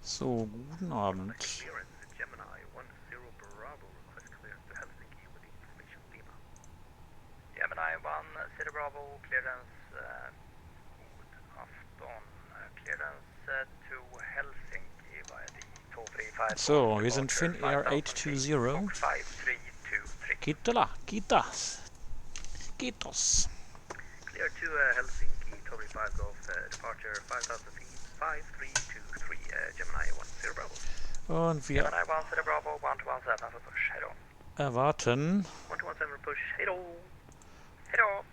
So, guten Abend. Clearance, Gemini 10 Bravo, request clearance to Helsinki with information Lima. Gemini 10 Bravo, clearance, good afton, clearance to Helsinki via the 235. So, wir sind Finnair 820. 5323. Kiitos, kiitos. Kiitos. Clear to Helsinki, 235 Golf, departure 5,000 feet, 5323, Gemini 10 Bravo. Und wir Gemini 10 Bravo, 1217 for push, head on. erwarten. 1217 for push, head on. Head off.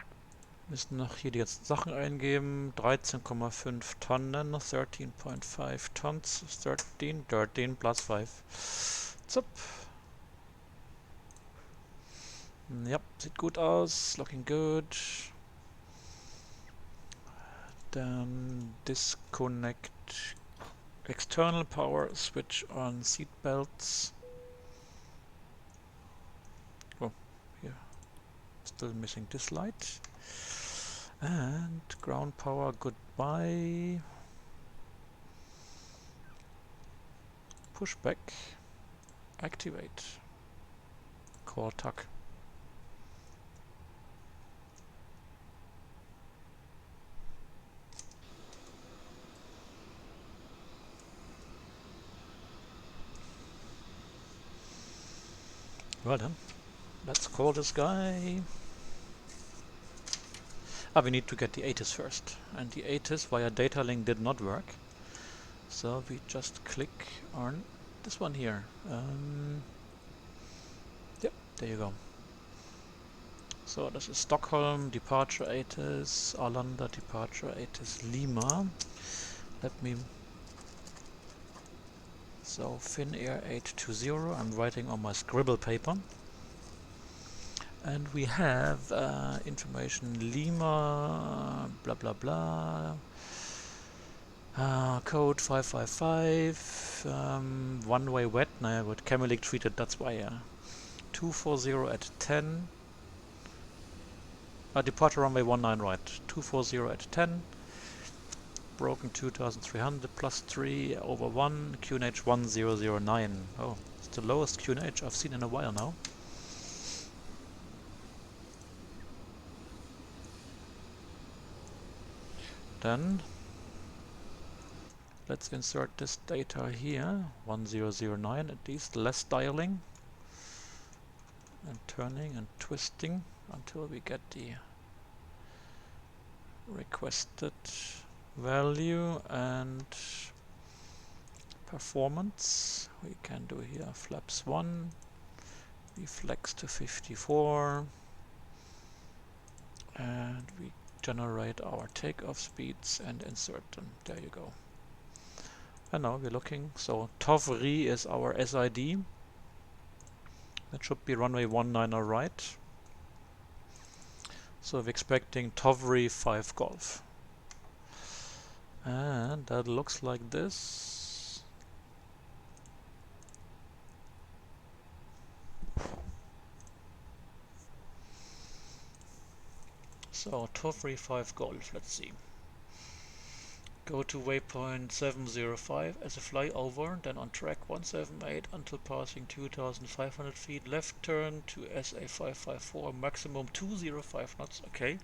Müssen noch hier jetzt Sachen eingeben. 13,5 Tonnen, 13.5 tons, 13 plus 5. Zup. Ja, sieht gut aus. Looking good. Dann disconnect external power, switch on seat belts. Oh, here. Still missing this light. And ground power, goodbye. Pushback. Activate. Call tuck. Well then, let's call this guy. We need to get the ATIS first. And the ATIS via data link did not work. So we just click on this one here. Yep, there you go. So this is Stockholm, departure ATIS, Arlanda, departure ATIS, Lima. Let me... So Finnair 820, I'm writing on my scribble paper. And we have information Lima, blah blah blah. Code 555, one-way wet, with chemical treated, that's why, 240 at 10. Departure runway 19 right, 240 at 10. Broken 2300 plus 3 over 1, QNH 1009. Oh, it's the lowest QNH I've seen in a while now. Then let's insert this data here, 1009, at least less dialing and turning and twisting until we get the requested value and performance. We can do here flaps 1, we flex to 54, and we generate our takeoff speeds and insert them. There you go. And now we're looking. So Tovri is our SID. That should be runway 19 right. So we're expecting Tovri 5 Golf. And that looks like this. So Tovri 5 Golf, let's see. Go to waypoint 705 as a flyover, then on track 178 until passing 2,500 feet. Left turn to SA554, maximum 205 knots, okay.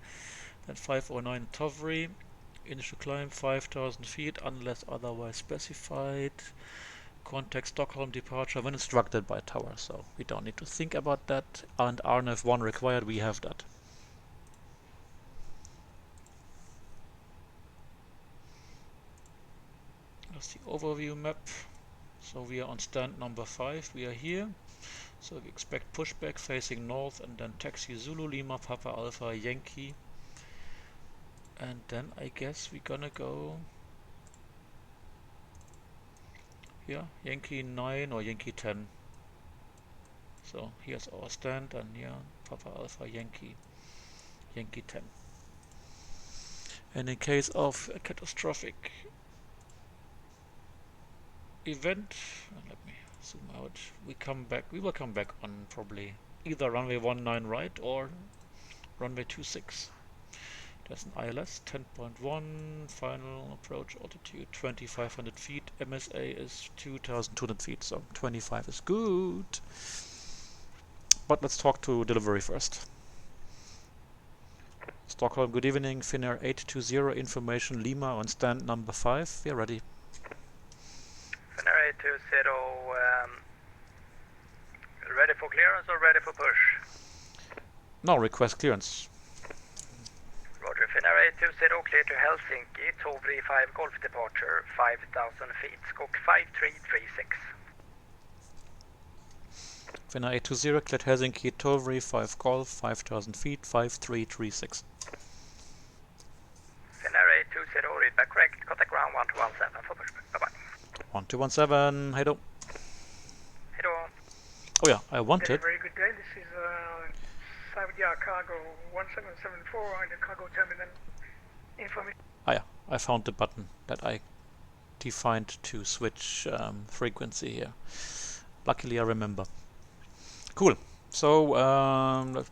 Then 509 Tovri, initial climb 5,000 feet unless otherwise specified. Contact Stockholm departure when instructed by tower, so we don't need to think about that. And RNF 1 required, we have that. That's the overview map. So we are on stand number 5, we are here. So we expect pushback facing north and then taxi Zulu Lima Papa Alpha Yankee. And then I guess we're gonna go here, Yankee 9 or Yankee 10. So here's our stand and here Papa Alpha Yankee, Yankee 10. And in case of a catastrophic event, let me zoom out, we will come back on probably either runway 19 right or runway 26. There's an ILS 10.1, final approach altitude 2500 feet, MSA is 2200 feet, so 25 is good. But let's talk to delivery first. Stockholm, good evening, Finnair 820, information Lima on stand number 5, we are ready. Finnair 820, ready for clearance or ready for push? No, request clearance. Roger, Finnair 820, clear to Helsinki, Tovri 5 Golf departure, 5,000 feet, Skok 5336. Finnair 820, cleared Helsinki, Tovri 5 Golf, 5,000 feet, 5336. Finnair 820, read back correct, contact ground 1217 for pushback, bye-bye. 1217, hey do. Hey do. Oh yeah, I wanted. Very good day. This is Saudi Cargo 1774 in the cargo terminal. Information. Ah yeah, I found the button that I defined to switch frequency here. Luckily I remember. Cool. So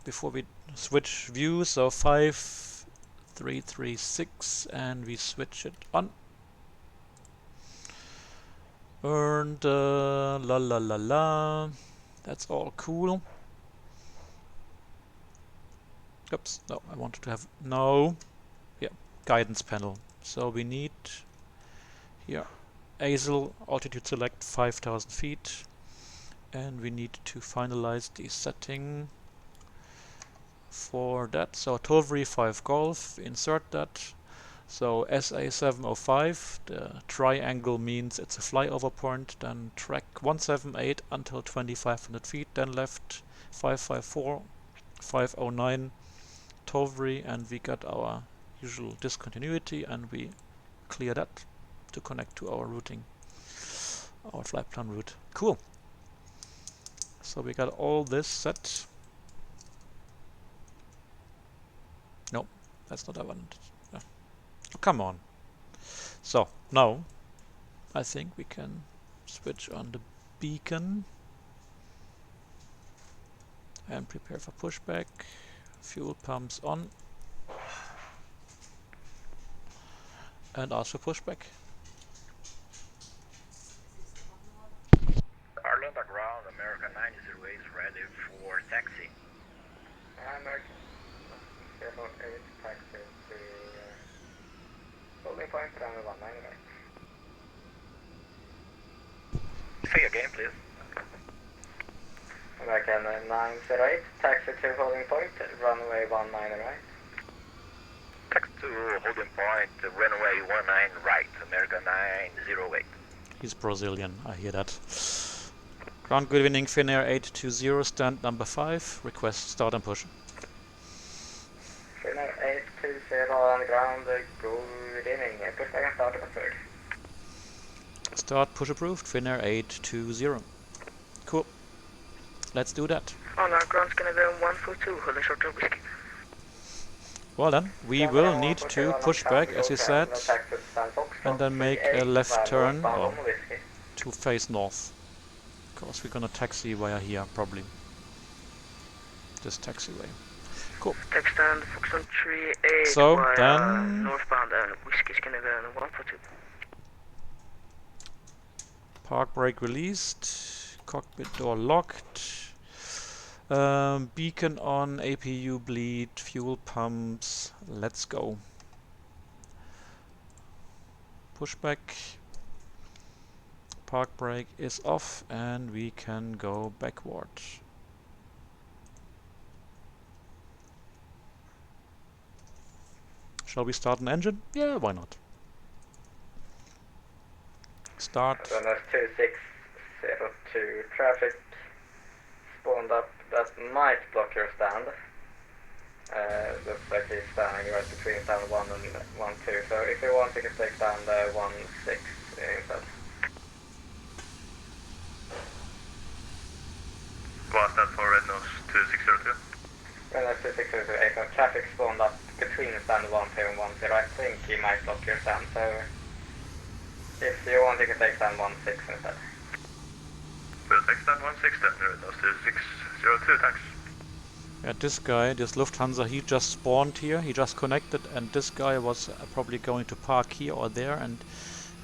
before we switch views, so 5336 and we switch it on. And la la la la. That's all cool. Oops, no, I wanted to have no. Yeah, guidance panel. So we need here ASL altitude select 5,000 feet, and we need to finalize the setting for that. So Tovri 5 Golf, insert that. So SA-705, the triangle means it's a flyover point, then track 178 until 2500 feet, then left 554, 509, Tovri, and we got our usual discontinuity, and we clear that to connect to our routing, our flight plan route. Cool. So we got all this set. No, that's not what I wanted. Oh, come on. So now I think we can switch on the beacon and prepare for pushback. Fuel pumps on and ask for pushback. Arlanda ground, American 908 is ready for taxi. American 08 taxi to holding point runway 19 right. Say again, please. American 908 taxi to holding point runway 19 right. Taxi to holding point, runway 19 right, American 908. He's Brazilian, I hear that. Ground, good evening, Finnair 820, stand number 5, request start and push. Finnair 820 on the ground, good evening, pushback and start confirmed. Start push approved, Finnair 820. Cool. Let's do that. On our ground, gonna be 142, holding short term whiskey. Well then, we will need to push back, as you said, and then make a left turn to face north. Because we're gonna taxi via here, probably. This taxiway. Cool. Text stand, Foxtrot 38, so then northbound and whiskey is gonna be on 142. Park brake released, cockpit door locked. Beacon on, APU bleed, fuel pumps, let's go. Pushback, park brake is off, and we can go backward. Shall we start an engine? Yeah, why not? Start. Runway 2602, traffic spawned up. That might block your stand. Looks like he's standing right between stand 1 and 1, 2. So if you want, you can take stand 1, 6 instead. What's that for Red Nose 2602? Red Nose 2602, traffic spawned up between stand 1, 2 and 1, 0. I think he might block your stand. So if you want, you can take stand 1, 6 instead. We'll take stand 1, 6 then, Red Nose 2602, thanks. Yeah, this guy, this Lufthansa, he just spawned here, he just connected, and this guy was probably going to park here or there, and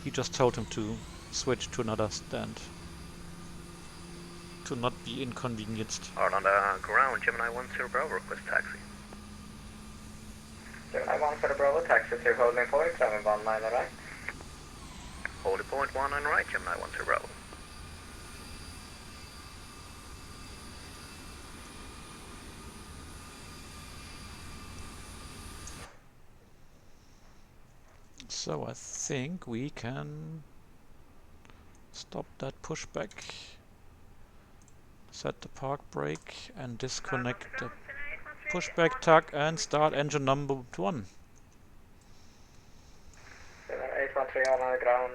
he just told him to switch to another stand. To not be inconvenienced. Alright, on the ground, Gemini 10 Bravo, request taxi. Gemini 10 Bravo, taxi to holding point, runway 19 right. Holding point 19 right, Gemini 10 Bravo. So I think we can stop that pushback, set the park brake and disconnect the pushback tug and start engine number 1. 813 on the ground,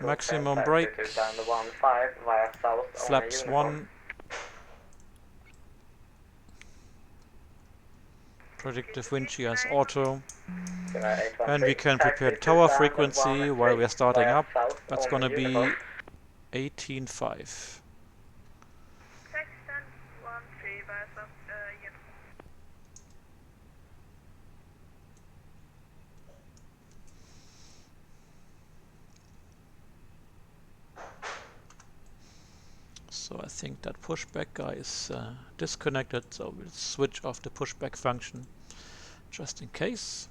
Maximum brake, to stand 15 via south, flaps 1, predictive wind shear as auto, and we can prepare tower frequency while we are starting up. That's gonna be 18.5. So I think that pushback guy is disconnected, so we'll switch off the pushback function just in case.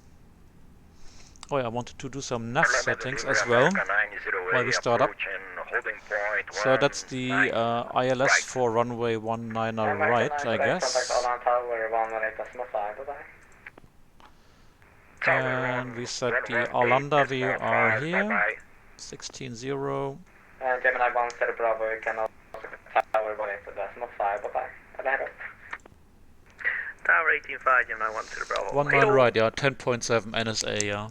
Oh yeah, I wanted to do some nav settings as well while we start up. So that's the ILS for runway 19 right, I guess. And we set the Arlanda VR here, 16.0. And Gemini 10 Bravo, you can also tower 1.5, Tower 18.5, Gemini 10 Bravo. 19 right, yeah, 10.7 NSA, yeah.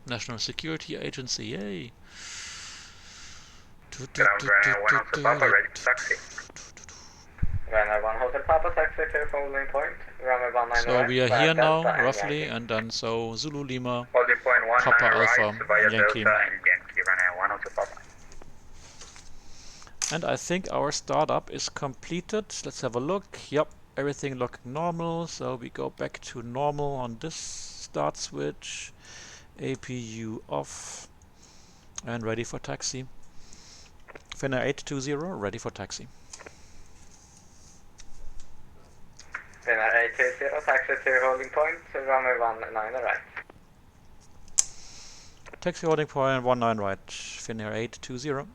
National Security Agency, yay. Papa, ready to taxi. Runway 1 Hotel Papa, taxi to holding point. Runway 19 So right, we are via here now, Delta and roughly, Yankee. and then so Zulu Lima, Holding point 19 Papa right, Alpha, via Yankee. Delta and Yankee, runway 1 Hotel Papa. And I think our startup is completed. Let's have a look. Yep, everything looking normal. So we go back to normal on this start switch. APU off. And ready for taxi. Finnair 820, ready for taxi. Finnair 820, taxi to holding point, runway 19 right. Taxi holding point 19 right. Finnair 820.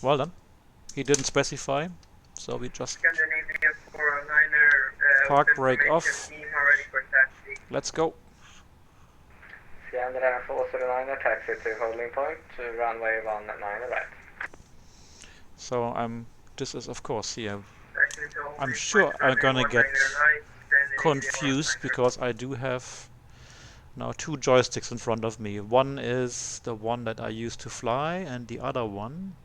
Well done. He didn't specify, so we just park brake off. Let's go. Scandinavian 409, taxi to holding point, runway 19 right. So this is of course here. I'm sure I'm gonna get confused because I do have now 2 joysticks in front of me. One is the one that I use to fly, and the other one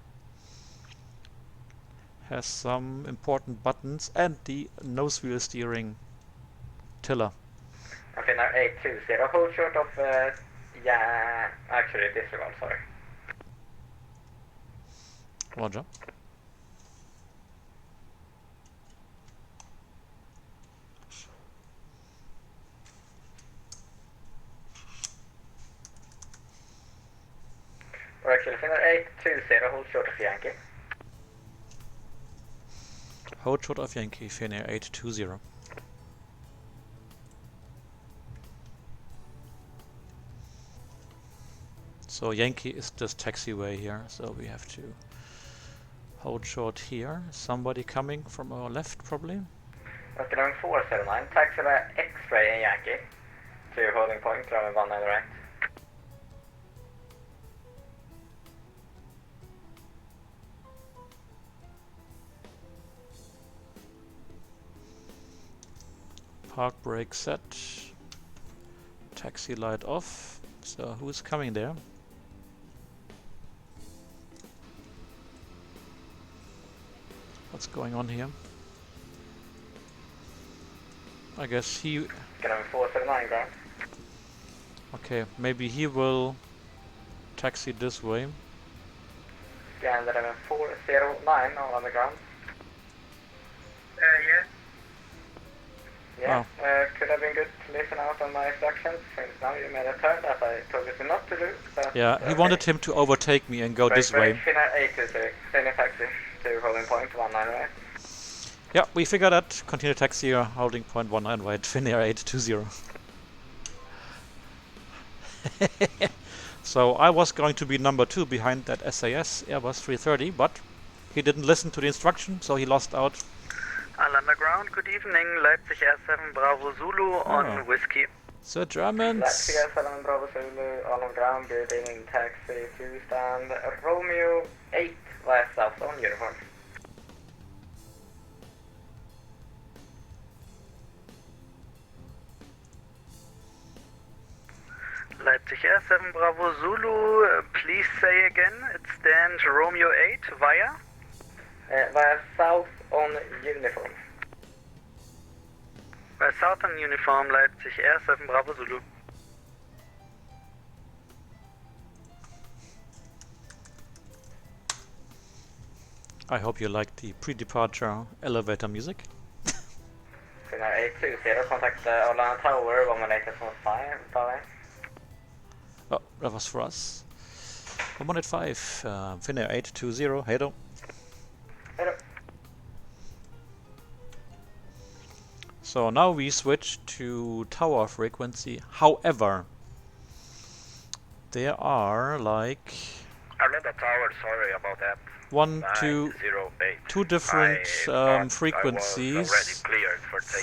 has some important buttons and the nose wheel steering tiller. Okay, now 820, hold short of, yeah, actually disregard, sorry. Roger. Or actually, Finnair 820, hold short of Yankee. Hold short of Yankee, Finnair 820. So Yankee is this taxiway here, so we have to hold short here. Somebody coming from our left, probably. Okay, now 409, taxi by X-ray in Yankee to holding point, runway 19 right. Park brake set. Taxi light off. So who's coming there? What's going on here? I guess he... Going 409 ground. Okay, maybe he will taxi this way. and 409 all on the ground. Yeah. Yeah, could have been good to listen out on my instructions, since now you made a turn that I told you not to do. But Yeah, he wanted him to overtake me and go this way. Finnair A26, senior taxi to holding point 19 right. Yeah, we figured that. Continue taxi, holding point 19 right, Finnair 820. So I was going to be number 2 behind that SAS Airbus 330, but he didn't listen to the instruction, so he lost out. All underground, good evening, Leipzig Air 7 Bravo Zulu on Whiskey. The Germans. Leipzig Air 7 Bravo Zulu, all on ground, good evening, taxi to stand Romeo 8 via south on uniform. Leipzig Air 7 Bravo Zulu, please say again, it stands Romeo 8 via? Via south on uniform. Via south on uniform, Leipzig Air 7 Bravo Zulu. I hope you like the pre-departure elevator music. Finnair 820, contact Arlanda Tower, 118.5, bye. Oh, that was for us. 185, Finnair 820, hello. Hello. So now we switch to tower frequency. However, there are like Arlanda Tower, sorry about that. two different frequencies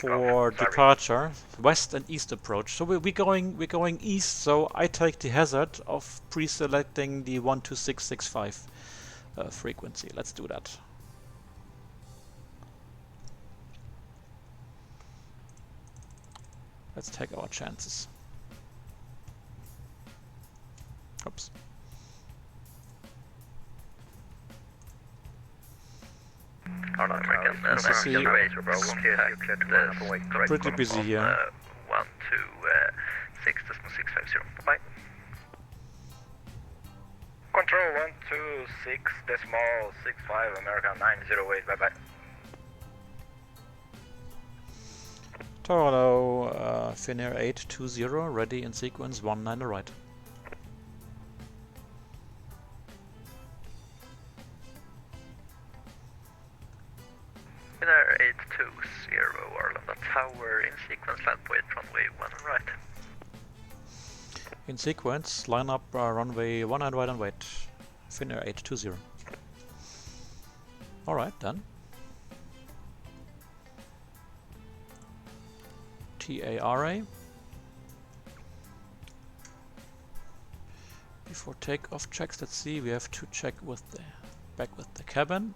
for departure, west and east approach. So we're going east. So I take the hazard of pre-selecting the 12665 frequency. Let's do that. Let's take our chances. Oops. Pretty busy here. 126.650. Bye. Control 126.65 American 908. Bye bye. Toronto, Finnair 820, ready in sequence 19 right. Finnair 820, Arlanda Tower in sequence, land point runway 1 right. In sequence, line up runway 1 right and wait. Finnair 820. Alright, done. TARA. Before takeoff checks, let's see, we have to check with the back with the cabin.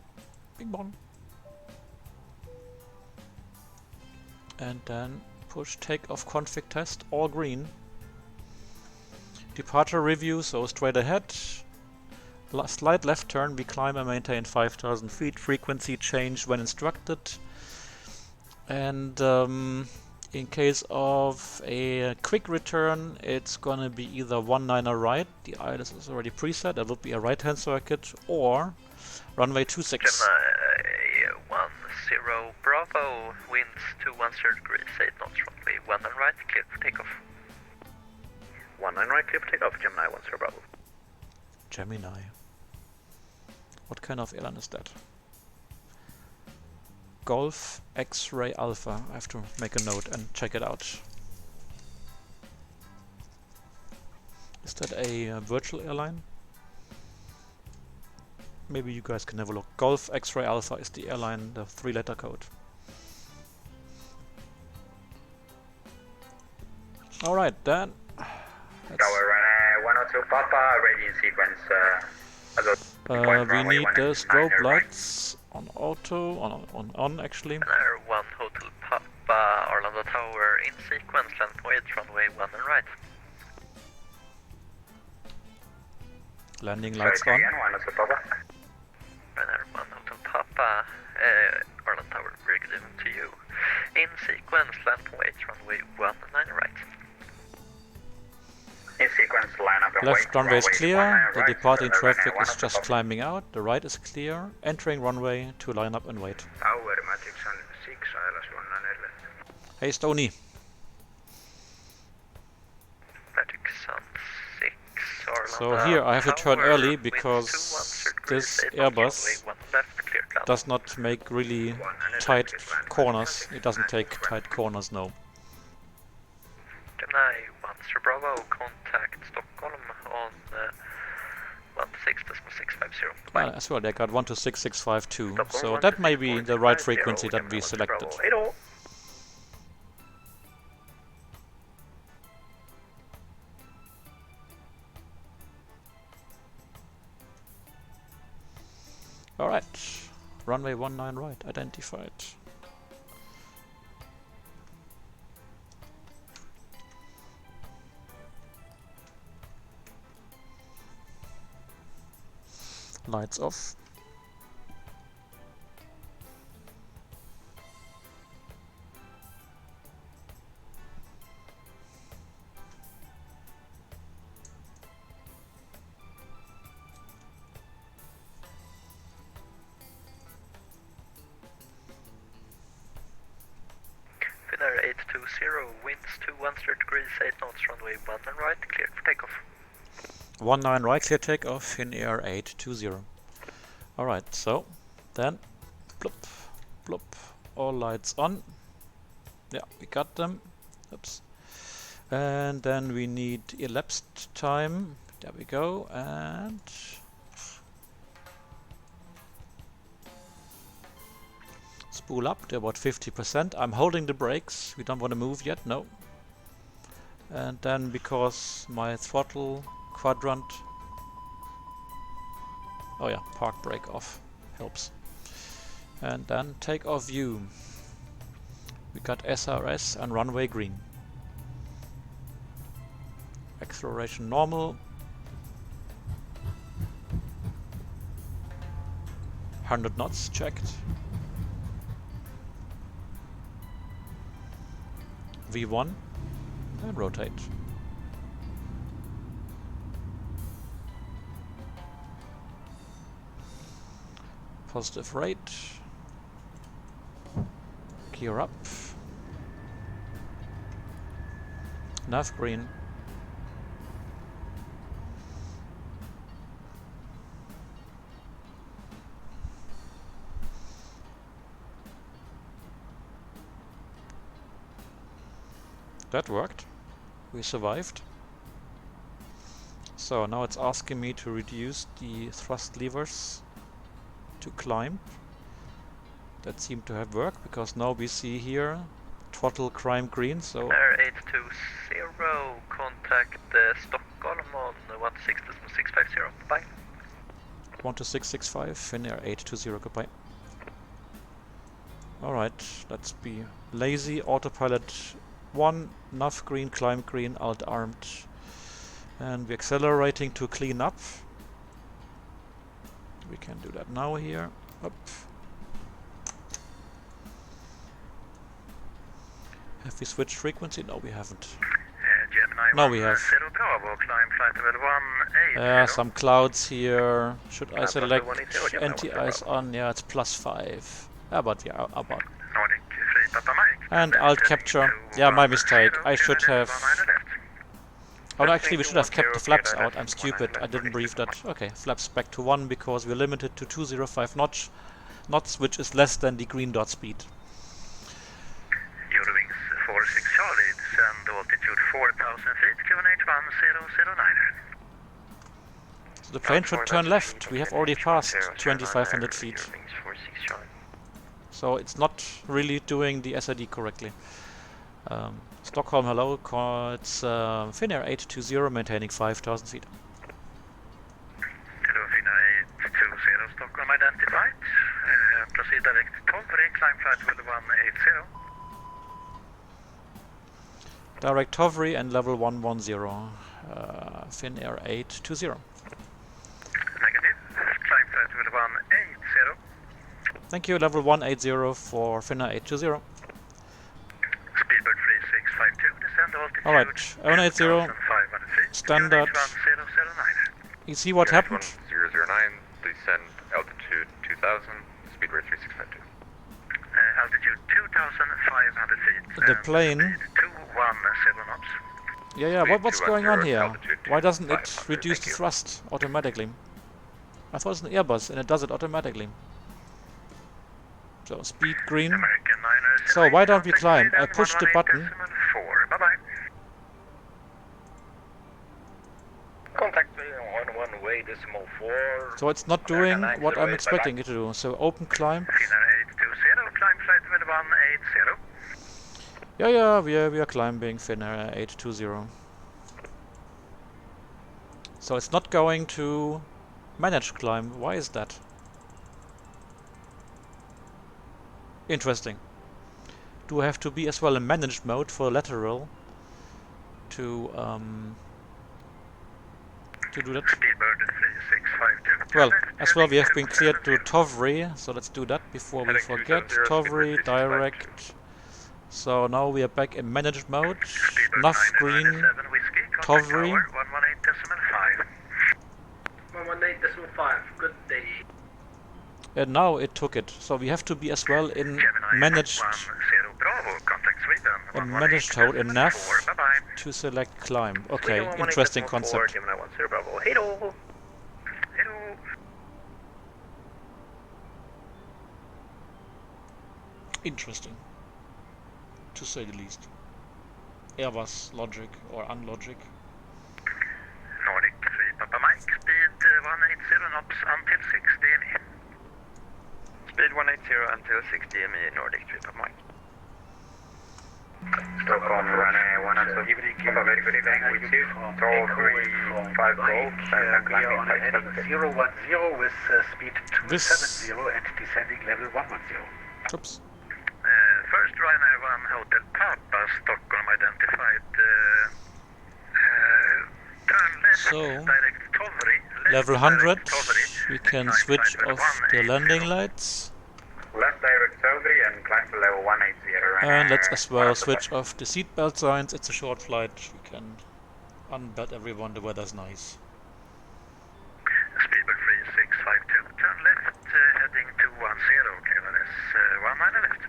Bing bong. And then push takeoff config test, all green. Departure review, so straight ahead. Slight left turn, we climb and maintain 5,000 feet. Frequency change when instructed. And in case of a quick return, it's gonna be either 19 right, the ILS is already preset, that would be a right hand circuit, or runway 26. Gemini 10 Bravo, winds 210 degrees, 8 knots, runway 19 right, clear for takeoff. 19 right, clear for takeoff, Gemini 10 Bravo. Gemini. What kind of airline is that? Golf X-Ray Alpha. I have to make a note and check it out. Is that a virtual airline? Maybe you guys can have a look. Golf X-Ray Alpha is the airline, the 3-letter code. Alright, then. Tower 102 Papa, ready in sequence. We need the strobe lights on auto, on actually. 1 Hotel Papa, Arlanda Tower in sequence, land point runway 1 right. Landing lights on. 1 Hotel Papa, Arlanda Tower, very good evening to you. In sequence, land point runway 19 right. In sequence, Left runway is clear, the departing traffic is just climbing out, the right is clear, entering runway to line up and wait. Tower Magic Sun 6, ILS 198. Hey Stony. Magic Sun 6, So here I have to turn early because this Airbus does not make really tight corners. It doesn't take tight corners, no. Gemini 1 Sir Bravo, contact Stockholm on 16.650. Yeah, as well, they got 126652, so that may be the right frequency that we selected. Alright, runway 19 right, identified. Lights off. Finnair 820, winds 213 degrees, 8 knots, runway 19 right, cleared for takeoff. 19 right, clear takeoff, Finnair 820. Alright, so then plop, plop, all lights on. Yeah, we got them. Oops. And then we need elapsed time. There we go. And spool up to about 50%. I'm holding the brakes. We don't want to move yet, no. And then because my throttle quadrant, oh yeah, park brake off helps. And then take off view. We got SRS and runway green. Acceleration normal. 100 knots checked. V1 and rotate. Positive rate. Gear up. Nav green. That worked. We survived. So now it's asking me to reduce the thrust levers to climb. That seemed to have worked because now we see here throttle climb green. So Air 820, contact Stockholm on 16.650. Bye. 12665, Finnair 820, goodbye. Alright, let's be lazy. Autopilot 1, nav green, climb green, alt armed. And we're accelerating to clean up. We can do that now here. Up. Have we switched frequency? No, we haven't. Gemini No, we have. Bravo, climb flight level 180. Some clouds here. Should I select anti-ice on? Yeah, it's +5. Yeah, but yeah, about. And alt capture. Yeah, my mistake. I should have. Oh, no, actually, we should have kept the flaps out. I'm stupid. I didn't brief that. Okay, flaps back to 1 because we're limited to 205 knots, which is less than the green dot speed. Eurowings 46 Charlie, descend altitude 4,000 feet, QNH 1009. So the plane should turn left. We have already passed 2,500 feet. So it's not really doing the SID correctly. Stockholm, hello. It's Finnair 820, maintaining 5,000 feet. Hello, Finnair 820, Stockholm identified. Proceed direct to Tovri, climb flight level 180. Direct Tovri and level 110, Finnair 820. Negative, climb flight level 180. Thank you, level 180 for Finnair 820. Speedbird 3652, descend altitude Alright, 180. 500 feet. standard. 1009. You see what happened? 1009, descend altitude 2000, speed rate 3652. Altitude 2,500 feet. The plane. 217 knots. Yeah, what's going on here? Why doesn't it 500, reduce the thrust automatically? I thought it's an Airbus and it does it automatically. So, speed green. American 900. So, why don't we climb? I push the button. 4. Bye-bye. Contact on one-way decimal 4. So, it's not doing what I'm expecting it to do. So, open climb. Finnair 820, climb flight with 180. Yeah, we are climbing Finnair 820. So, it's not going to manage climb. Why is that? Interesting. Do I have to be as well in managed mode for lateral to do that? Speedbird 3652. Well, as well we have been cleared to Tovry, so let's do that before we forget. Tovry, direct. So now we are back in managed mode. Nav green, Tovry. 118.5. Good day. And now it took it. So we have to be as well in managed mode in nav to select climb. Okay, interesting concept. Interesting, to say the least. Airbus logic or unlogic. Nordic 3 Papa Mike, speed 180 knots until 60 ME. Speed 180 until 60 ME, Nordic 3 Papa Mike. Stockholm, runway 100. Papa, very good evening with you. Tall 35 Golf, we are on a heading 010 with speed 270 and descending level 110. Oops. First Ryanair 1 Hotel Papa, Stockholm identified. Turn left, So, direct Tovry. level 100, we can switch off the landing lights. Left direct Tovry and climb to level 180. And let's as well switch off the seatbelt signs. It's a short flight, we can unbelt everyone, the weather's nice. Speedbird 3652, turn left, heading 210, KLS 19 left.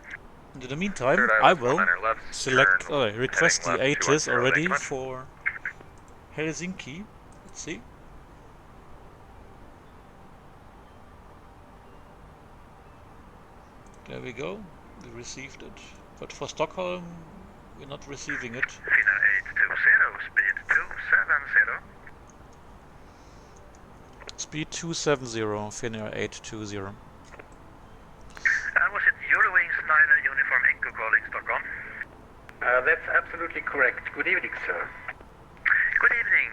In the meantime, I will select, request the ATIS already for Helsinki. Let's see. There we go, we received it. But for Stockholm, we're not receiving it. Finnair 820, speed 270. Speed 270, Finnair 820. And was it Eurowings 9er uniform Echo calling Stockholm? That's absolutely correct. Good evening, sir. Good evening,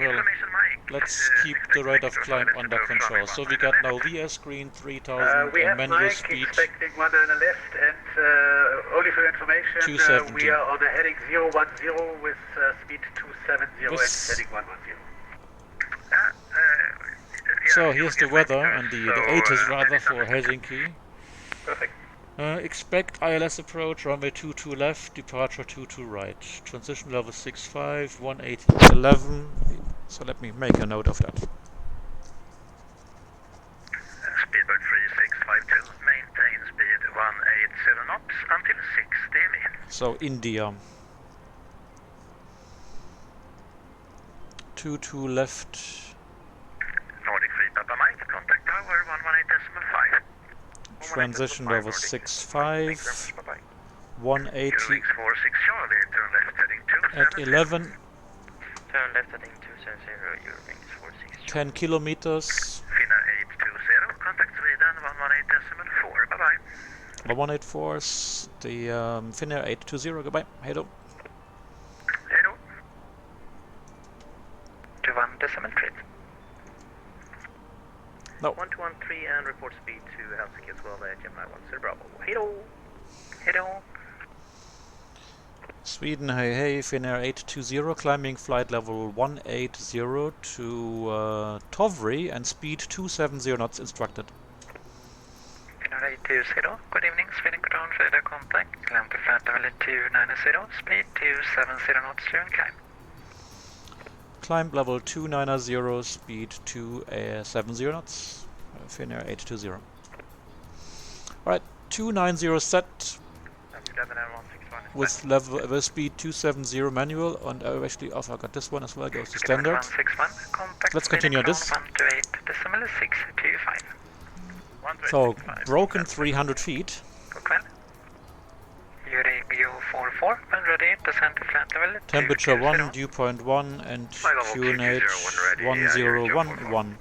Well, information Mike. let's keep the rate of climb under control. So we got now VS screen 3000 We and have manual Mike speed. expecting 1 left, and only for your information, 270. we are on a heading 010 with speed 270 and This- heading 110. So here's the weather and the ATIS rather for Helsinki. Perfect. Expect ILS approach, runway 22 left, departure 22 right. Transition level 65, 180.11. So let me make a note of that. Speedbird 3652, maintain speed 180 knots until 60 ME. So India. 22 left. Nordic 3 Papa Mike, contact tower 118.5. Transition level 65, 180 Eurowings 46 Charlie, turn left heading 270. at 11, Turn left heading 270, Eurowings 46. 10 kilometers, Finnair 820, contact Sweden 118.4. Bye-bye. 184 is the Finnair 820, goodbye, hello. Hello. 21.3. No. 1213 and report speed to Helsinki as well, Gemini 10 Bravo. Hello. Hello. Sweden, hey, Finnair 820, climbing flight level 180 to Tovry and speed 270 knots instructed. Finnair 820, good evening, Sweden ground radar contact. Climb to flight level 290, speed 270 knots to climb. Climb level 290, speed 270 knots. Finnair 820. Alright, 290 set That's 11 and 161 is with level speed 270 manual, and actually I got this one as well, goes to standard. 161, contact Let's continue on this. 128.625. So, broken 300 feet. God kväll. Eurigio 44, when ready, descend to flat level. Temperature 1, 220. dew point 1, and Flight level QNH 220 when ready, 1011.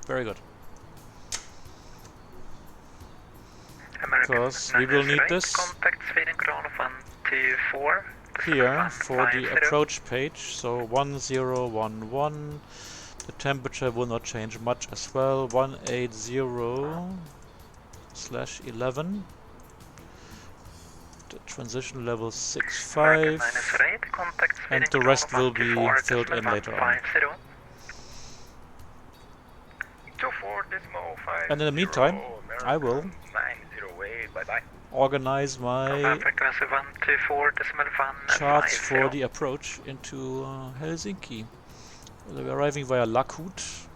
Very good. Because we will need this Contact Sweden ground 124. here for the approach page. So 1011. The temperature will not change much as well. 180/11. The transition level 65. And the rest will be filled in later on. And in the meantime, I will organize my charts for the approach into Helsinki. We're arriving via Lakut.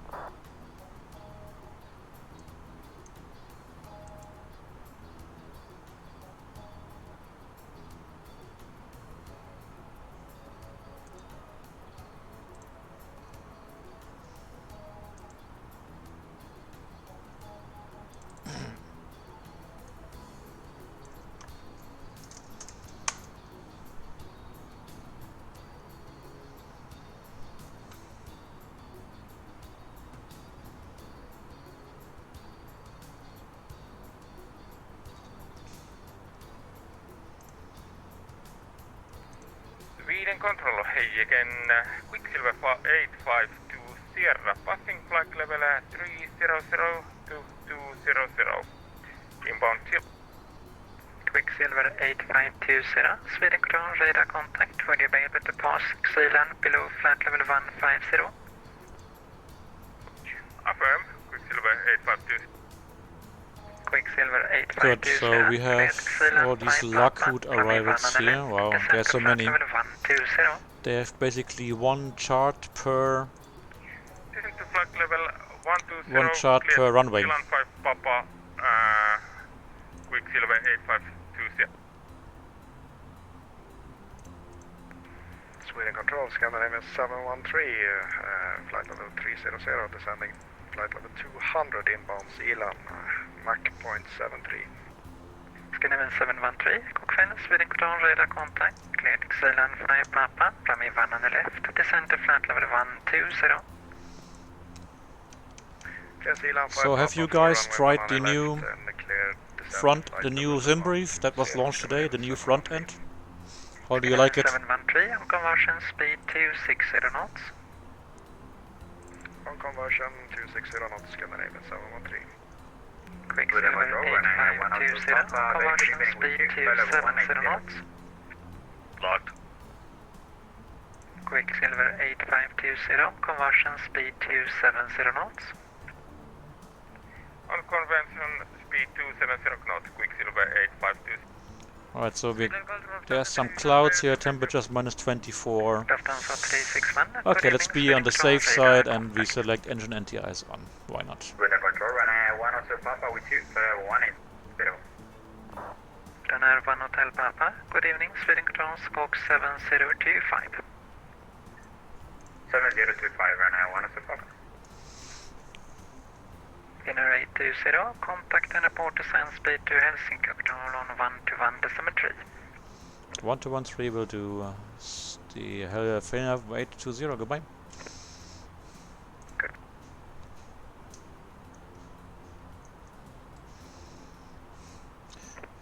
Sweden control, hey again, Quicksilver 852 Sierra, passing flight level 300-200, inbound till. Quicksilver 8520, Sweden control, radar contact, would you be able to pass Zealand below flight level 150? Affirm, Quicksilver 852. Quicksilver 852. Good, so we have all these Lakut arrivals here. Wow, there's so many. They have basically one chart per runway. Quicksilver 852. Sweden control, Scandinavian 713, flight level 300, descending flight level 200 inbound Zealand, Mach 0.73. Scandinavian 713, god kväll, Sweden control, radar contact, cleared Zealand 5 Papa, runway 1 on the left, descend to flight level 120. So have you guys tried the new the new sim brief that was launched today, the new front end? How do you like it? 713, on conversion speed 260 knots. On conversion 260 knots, Scandinavian 713. Quicksilver 8520, conversion speed 270 knots. Locked. Quicksilver 8520, conversion speed 270 knots. On convention speed 270 knots, Quicksilver 852. Alright, so there's some clouds here, temperatures minus 24. Okay, let's be on the safe side and we select engine NTIs on. Why not? Runner 1 Hotel Papa, good evening, Sweden control, squawk 7025. 7025, runner 1 Hotel Papa. Inner 820, contact and report descent speed to Helsinki, control on 121 decimal 3. 1213 will do the Finnair 820, goodbye. Good.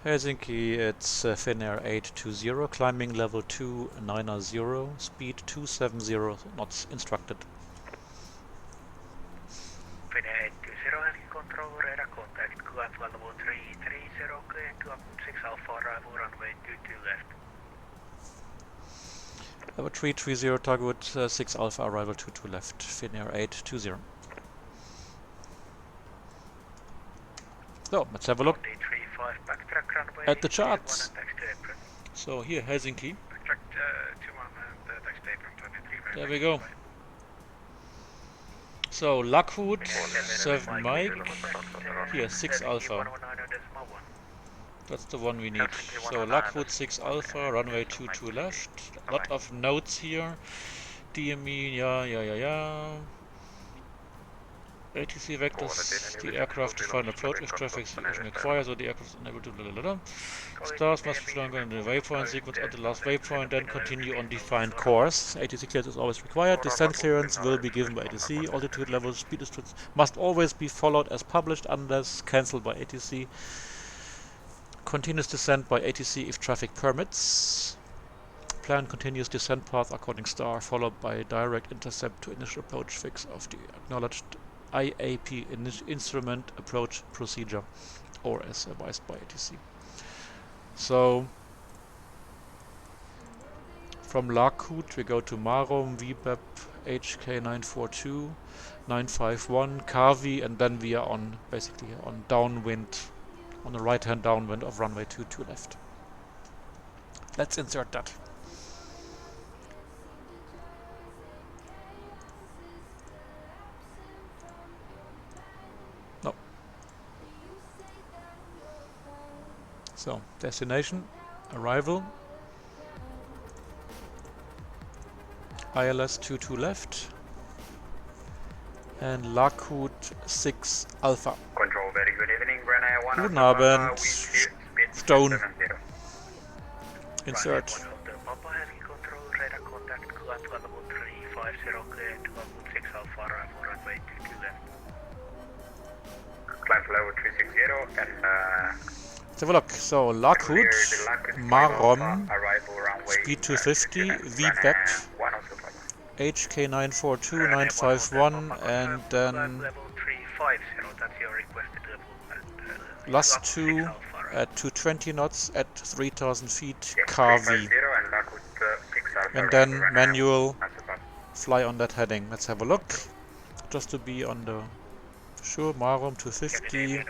Helsinki, it's Finnair 820, climbing level 290, speed 270 knots instructed. Finnair 820, control, radar contact, QF level 330, QF 6 Alpha, arrival runway 22 left. Level 330, target 6 Alpha, arrival 22 left, Finnair 820. So, let's have a look at the charts. So here, Helsinki. There we go. So Lockwood 7 Mike, here 6 Alpha. That's the one we need. So Lockwood 6 Alpha, runway 22 left. A lot of notes here. DME, yeah. ATC vectors, the aircraft to find approach if traffic is required, so the aircraft is unable to blah blah blah. Stars must be flown in the waypoint sequence at the last waypoint, then continue on defined course. ATC clearance is always required. Descent clearance will be given by ATC. Altitude levels, speed restrictions must always be followed as published unless cancelled by ATC. Continuous descent by ATC if traffic permits. Plan continuous descent path according star, followed by direct intercept to initial approach fix of the acknowledged IAP instrument approach procedure, or as advised by ATC. So from Lockwood we go to Marom, VBEP, HK942, 951, Kavi, and then we are on basically on downwind, on the right hand downwind of runway 22 left. Let's insert that. No. So, destination, arrival, ILS 22 left, and Lockwood 6 Alpha. Control, very good evening, Brenner 1. Guten Abend, Stone. Insert. Climb to level 360 and Let's have a look. So Lockwood, Marom, speed 250, VBEP, HK942, 951, and then last 2 at 220 knots at 3000 feet, Kavi, and then manual fly on that heading. Let's have a look, just to be on the sure. Marom 250,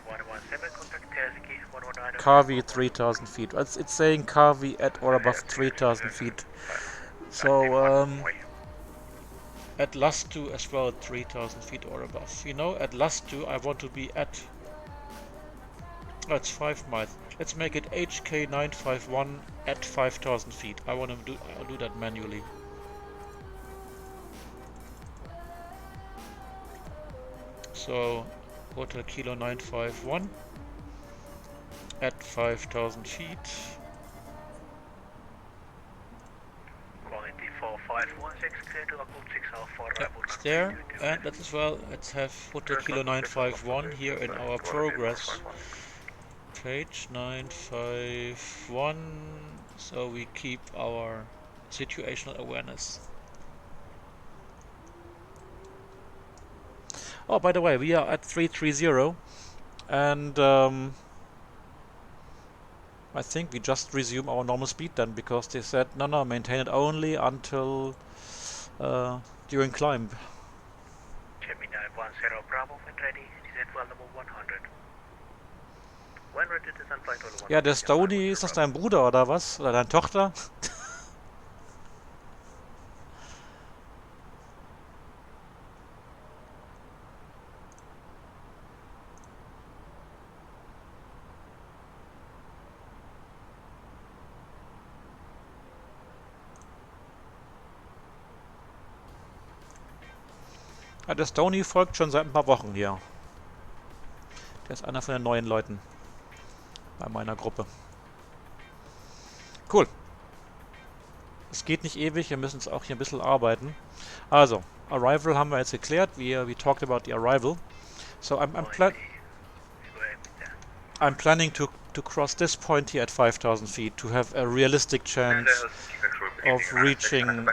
Kavi 3000 feet. It's saying Kavi at or above 3000 feet. So at last 2 as well, 3000 feet or above. You know, at last 2 I want to be at. That's 5 miles. Let's make it HK951 at 5000 feet. I'll do that manually. So Hotel Kilo 951 at 5000 feet. quality 4516, clear to Lockwood 6 Alpha. Yeah, it's there. And that as well, let's have Hotel Kilo 951 here in our progress. Page 951, so we keep our situational awareness. Oh, by the way, we are at 330, and I think we just resume our normal speed then, because they said no, maintain it only until during climb. Gemini 10 Bravo when ready, descent well level 100. When ready to descend flight level 100. Ja, der Stony, ist das dein Bruder oder was? Oder deine Tochter? Ja, der Stony folgt schon seit ein paar Wochen hier. Der ist einer von den neuen Leuten bei meiner Gruppe. Cool. Es geht nicht ewig, wir müssen es auch hier ein bisschen arbeiten. Also, Arrival haben wir jetzt geklärt. We talked about the arrival. So I'm planning to cross this point here at 5000 feet to have a realistic chance of reaching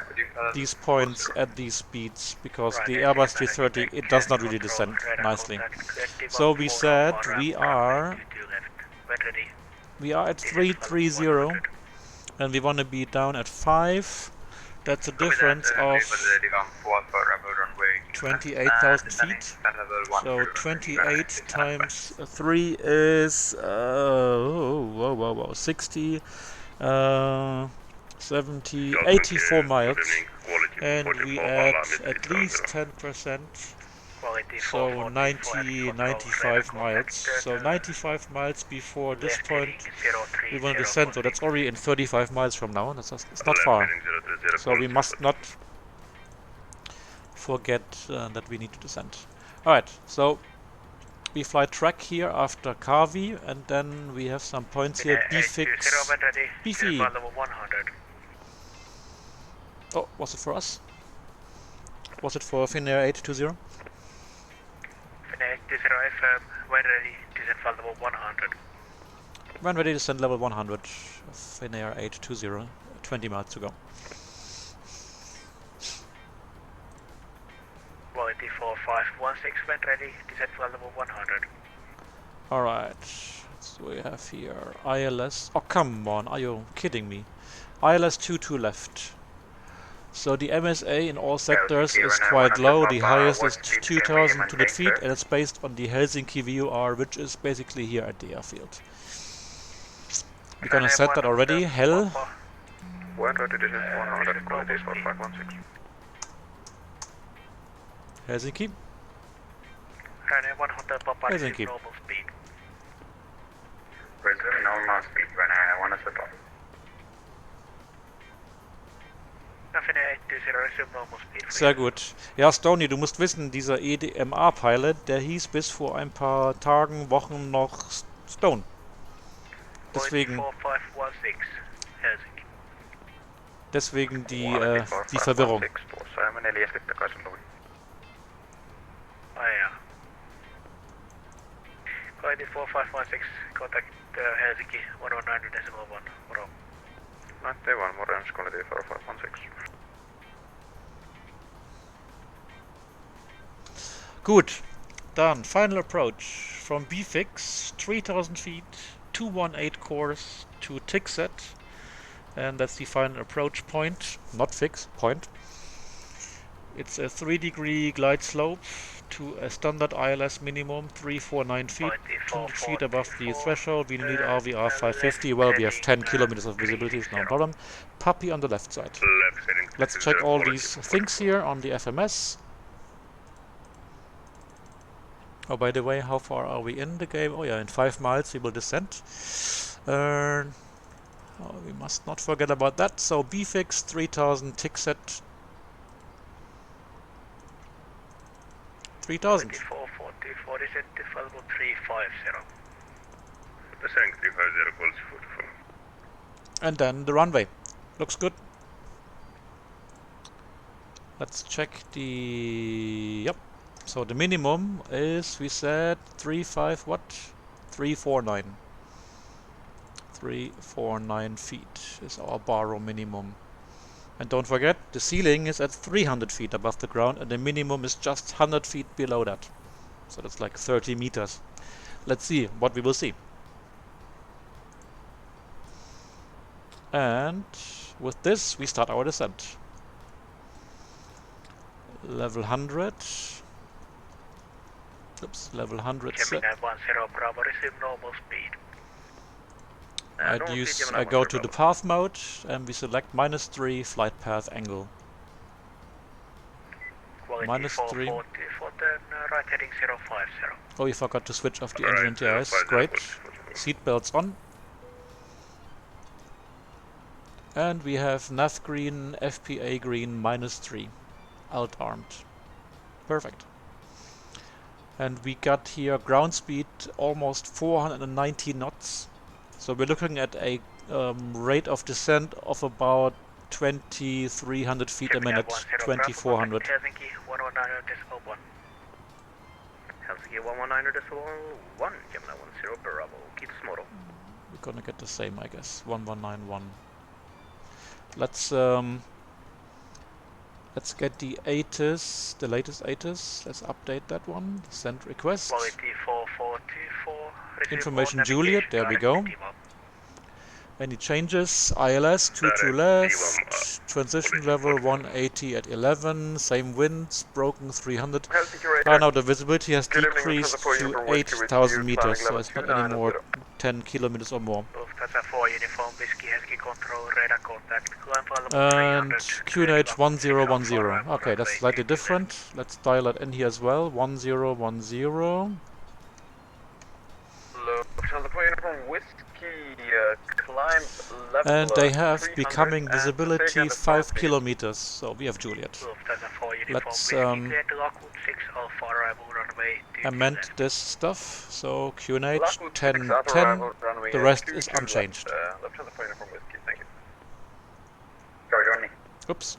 these points at these speeds, because the Airbus A330, it does not really descend nicely. So we said we are at 330 and we want to be down at 5. That's a difference of 28,000 feet. So 28 times 3 is 60, 70, 84 miles, and we add at least 10% Quality So 440, 90, 95 miles. So 95 miles before this left point heading we want to 030, descend. So that's already in 35 miles from now. It's not far. So we must not forget that we need to descend. Alright, so we fly track here after Kavi, and then we have some points here. B-fix. Beefy. level 100. Oh, was it for us? Was it for Finnair 820? Finnair 820 FM, when ready, descent flight level 100. When ready, descend level 100. Finnair 820. 20 miles to go. Quality 4516, when ready, descent flight level 100. Alright, so we have here ILS. Oh, come on, are you kidding me? ILS 22 left. So the MSA in all sectors is quite low. The highest is 2,200 feet, and it's based on the Helsinki VUR, which is basically here at the airfield. We're gonna set that already. Hell. When ready, descent 100, quality 4516. Helsinki. Ryanair 100 Papa, Helsinki. normal speed. Resume normal speed when I want to set up. Finnair 820, resume normal speed. Sehr gut. Ja, Stoney, du musst wissen, dieser EDMA-Pilot, der hieß bis vor ein paar Tagen, Wochen noch Stone. Deswegen, 4516, Helsinki. deswegen die Verwirrung. Saimme 4 takaisin luin. Ai jaa. Quality 4516, contact Helsinki 119.1, moro. 91 Morens, quality 4516. Gut, dann final approach from B-fix, 3,000 feet, 218 course to Tixet, and that's the final approach point, not fix, point. It's a 3-degree glide slope to a standard ILS minimum, 349 feet, 200 feet above the threshold. We need RVR 550, well, we have 10 kilometers of visibility, it's no problem. Puppy on the left side. Let's check all these things here on the FMS. Oh, by the way, how far are we in the game? Oh yeah, in 5 miles we will descend. Oh, we must not forget about that. So B-fix, 3000, Tixet, 3000. 440, descent level 350. Descent 350, quality 44. And then the runway. Looks good. Let's check the... Yep. So the minimum is, we said, 349. 349 feet is our baro minimum. And don't forget, the ceiling is at 300 feet above the ground, and the minimum is just 100 feet below that. So that's like 30 meters. Let's see what we will see. And with this, we start our descent. Level 100. Oops, level 100 set. Gemini 10 Bravo, resume normal speed. I go to the path mode and we select -3 flight path angle. Quality -3. 440, for then right heading 050. Oh, you forgot to switch off the engine NTIs. Great. Seatbelts on. And we have nav green, FPA green, -3. Alt armed. Perfect. And we got here ground speed almost 490 knots. So we're looking at a rate of descent of about 2,300 feet a minute, 2,400. Helsinki 119.1. Helsinki 119.1, Gemini 10 Bravo, keep moro. We're gonna get the same, I guess, 1191. Let's get the ATIS, the latest ATIS. Let's update that one. Send request. Quality 444. Information Juliet, there we go. Any changes? ILS 22 left, transition level 180 at 11, same winds, broken 300. Now the visibility has decreased to 8,000 meters, so it's not anymore 10 kilometers or more. Lufthansa 4 Uniform Whiskey Helsinki Control, radar contact, climb level And 300. QNH 1010. Alpha, Okay, that's slightly different. Let's dial it in here as well. 1010. Lufthansa 4 Uniform Whiskey, climb level And they have 300 becoming and visibility second 5 please. kilometers. So we have Juliet. Lufthansa 4 Uniform Let's Whiskey clear to Lockwood 6 Alpha arrival runway 22 amend left. this stuff. So QNH Lockwood 6 1010. auto arrival runway The rest 22 is left, unchanged. Lufthansa 4 Uniform Whiskey, thank you. Roger, Ronnie. Oops.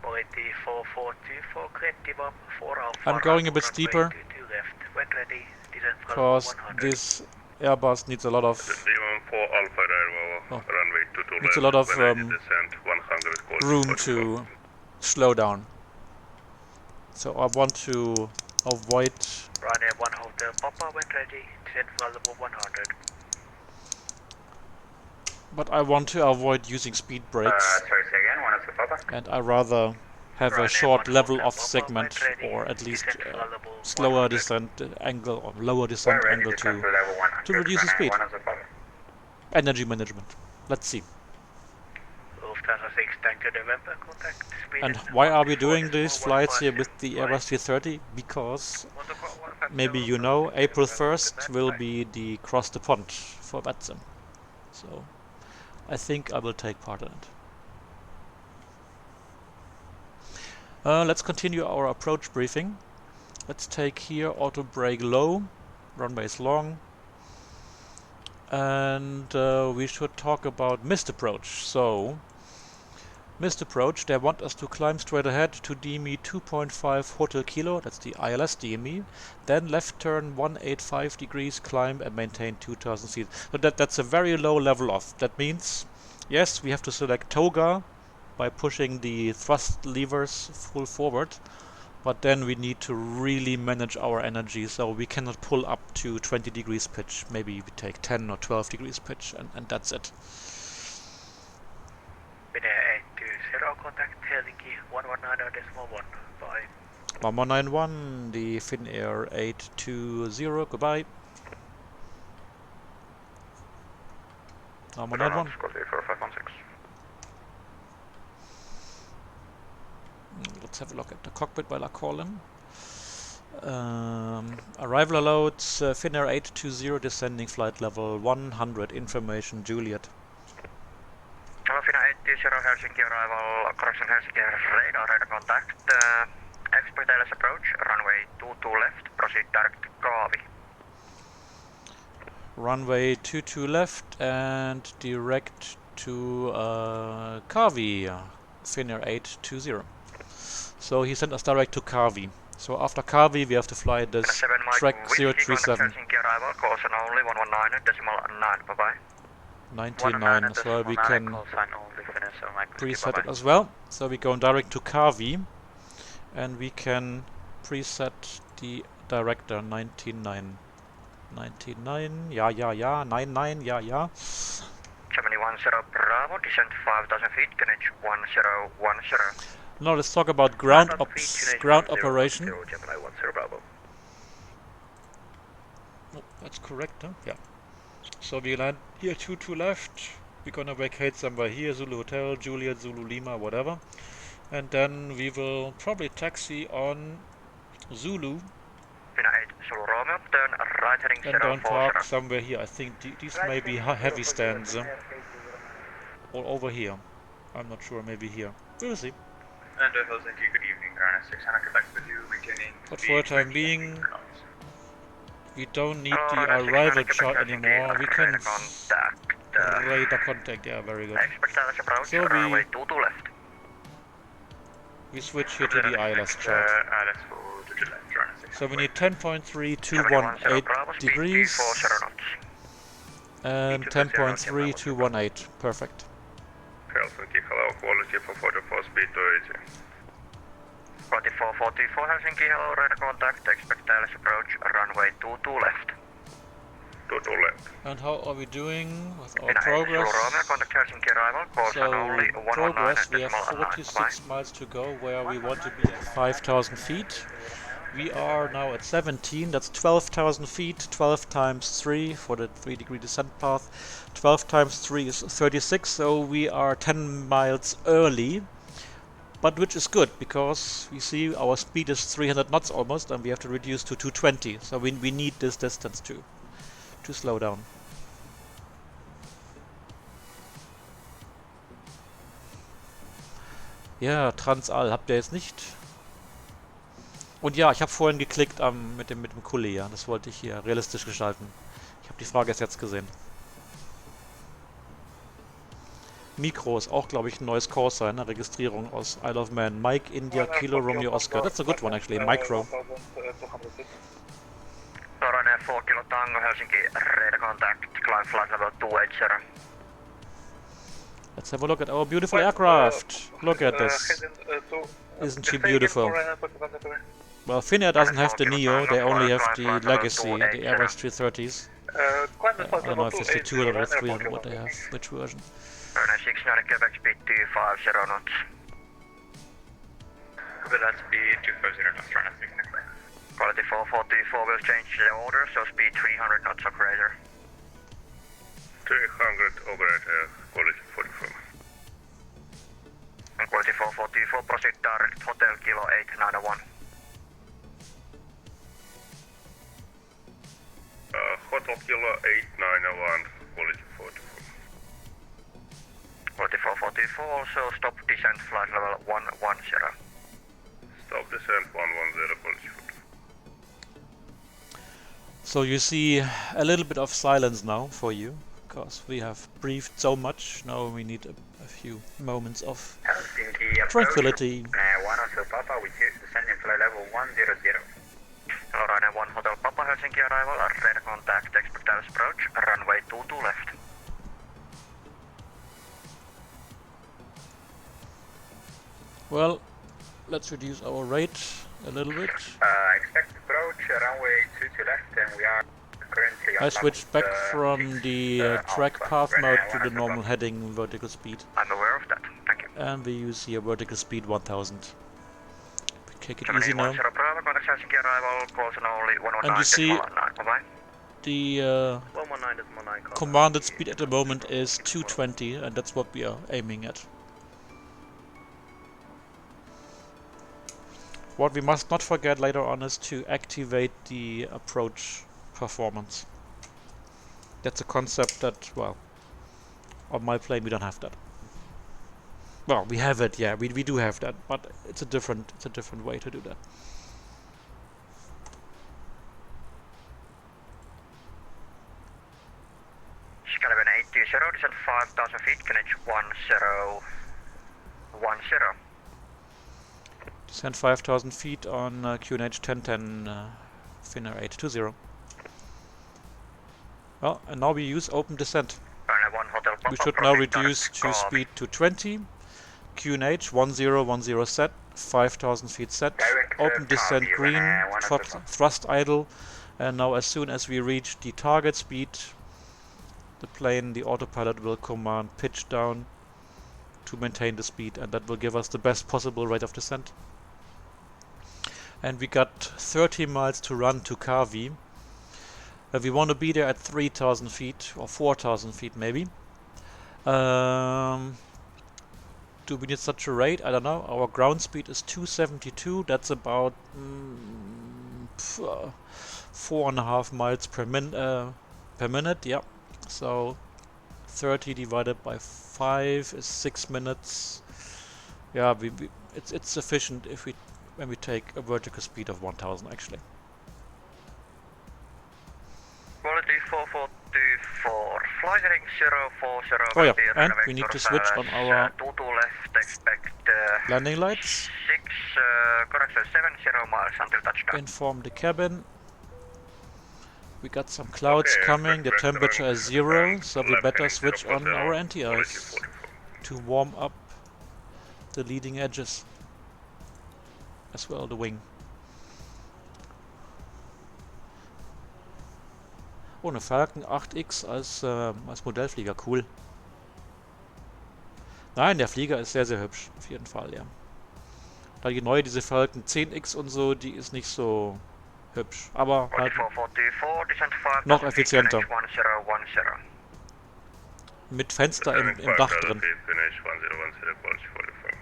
Quality 4424, clear develop 4 Alpha I'm going a arrival bit runway steeper 22 left. When ready, descent for because 100. this Airbus needs a lot of D14 Alpha arrival, runway 22 needs a left, lot of when ready, descent 100 calls room for to slow down. So I want to avoid. Ryanair 1 Hotel Papa, when ready, descent for level 100. But I want to avoid using speed brakes, Sorry, say again, 102 Papa. and I rather have a Ryanair short 1 level Hotel of Papa, segment, when ready, or at least descent for level slower 100. descent angle or lower descent We're ready angle to come to to level 100. to reduce the speed. 102 Papa. Energy management. Let's see. Lufthansa 6 Tanker November, contact speed. And why are we doing these flights here with the Airbus A330? Because maybe you know, April 1st will be the cross the pond for VATSIM. So I think I will take part in it. Let's continue our approach briefing. Let's take here auto brake low, runway is long, and we should talk about missed approach. So missed approach, they want us to climb straight ahead to DME 2.5 Hotel Kilo, that's the ILS DME, then left turn 185 degrees, climb and maintain 2000 feet. So that's a very low level off. That means, yes, we have to select toga by pushing the thrust levers full forward, but then we need to really manage our energy, so we cannot pull up to 20 degrees pitch. Maybe we take 10 or 12 degrees pitch, and that's it. Finnair 820, contact Helsinki 119.1, bye. 1191, the Finnair 820, goodbye. 1191. Let's have a look at the cockpit while I call him. Arrival loads, Finnair 820, descending flight level 100, information Juliet. Finnair 820, Helsinki arrival, correction Helsinki, radar contact, expect LS approach, runway 22 left, proceed direct to Kaavi. Runway 22 left and direct to Kaavi, Finnair 820. So he sent us direct to Kaavi. So after Kaavi we have to fly this track 037. 99, so we can preset it as well. So we're going direct to Kaavi, and we can preset the director 99. 99, yeah, 99, yeah. 710 Bravo, descent 5000 feet, QNH 1010. Now let's talk about ground operation. Oh, that's correct, huh? Yeah. So we land here 22 left. We're gonna vacate somewhere here, Zulu Hotel, Juliet, Zulu Lima, whatever. And then we will probably taxi on Zulu. Turn right heading And then park somewhere here. I think these may be heavy stands. Or over here. I'm not sure, maybe here. We'll see. And Helsinki, good evening, Ryanair 600, Quebec with you, maintaining. But for the time being, we don't need the arrival chart anymore. We can radar contact, yeah, very good. So we switch here to the ILS chart. So we need 10.3218 degrees and 10.3218. Perfect. Helsinki, hello, quality for 44, speed to 80. 4444 Helsinki, hello, radar contact, expect LS approach, runway 22 left. 22 left. And how are we doing with our progress? So progress, we have 46 miles to go where we want to be at 5,000 feet. We are now at 17, that's 12,000 feet, 12 times 3 for the 3-degree descent path. 12 times 3 is 36, so we are 10 miles early. But which is good, because we see our speed is 300 knots almost, and we have to reduce to 220. So we need this distance to slow down. Ja, Transall habt ihr jetzt nicht. Und ja, ich habe vorhin geklickt mit dem Kuli, ja. Das wollte ich hier realistisch gestalten. Ich habe die Frage erst jetzt gesehen. Mikro ist auch, glaube ich, ein neues Course, eine Registrierung aus Isle of Man. Mike, India, Kilo, Romeo, Oscar. That's a good one, actually. Micro. Ryanair 4 Kilo Tango, Helsinki, radar contact, climb flight level 280. Let's have a look at our beautiful aircraft. Look at this. Isn't she beautiful? Well, Finnair doesn't have the Neo, they only have the Legacy, the Airbus 330s. I don't know if it's the 200 or 300 what they have, which version. Ryanair 69, Quebec speed 250 knots. Copy that, speed 250 knots, Ryanair 69. Quality 4424 will change the order, so speed 300 knots or greater. 300 operator, quality 44. And quality 4424, proceed direct, Hotel Kilo 891. Hotel Kilo 891, quality 44. Quality 4424, also stop descent flight level 110. Stop descent 110, quality 44. So you see a little bit of silence now for you, because we have briefed so much. Now we need a few moments of tranquility. 102 Papa with you, descending flight level 100. Ryanair 1 Hotel Papa, Helsinki arrival, radar contact, expect Dallas approach, runway 22 left. Well, let's reduce our rate a little bit. Expect approach, runway 22 left, and we are currently on I switched back from the track path mode to the normal heading vertical speed. I'm aware of that, thank you. And we use here vertical speed 1000. We take it easy now. And you see the commanded speed at the moment is 220, and that's what we are aiming at. What we must not forget later on is to activate the approach performance. That's a concept that, well, on my plane we don't have that. Well, we have it, yeah, we do have that, but it's a different way to do that. Scalavan 820, descent 5,000 feet, Greenwich 1010. Descend 5,000 feet on QNH 1010 Finnair 820. Well, and now we use open descent. We should now reduce to speed to 20. QNH 1010 set, 5,000 feet set, open descent green, thrust idle, and now as soon as we reach the target speed, the autopilot will command pitch down to maintain the speed, and that will give us the best possible rate of descent. And we got 30 miles to run to Kavi. We want to be there at 3,000 feet or 4,000 feet maybe. Do we need such a rate? I don't know. Our ground speed is 272. That's about 4.5 miles per minute. Yeah. So 30 divided by 5 is 6 minutes. Yeah, it's sufficient when we take a vertical speed of 1,000 actually. Quality 4424, flight heading 040. Oh yeah, and we need to switch on our 22 left, expect landing lights. 70 miles until touchdown. Inform the cabin. We got some clouds coming, the temperature is 0, so we better switch on our anti-ice to warm up the leading edges, as well the wing. Oh, eine Falcon 8X als Modellflieger, cool. Nein, der Flieger ist sehr, sehr hübsch, auf jeden Fall, ja. Da die neue, diese Falcon 10X und so, die ist nicht so hübsch. Aber halt 4444, descent 5000 noch feet, effizienter. finish 1010. Mit Fenster im Dach drin. Finish 1010, quality 44.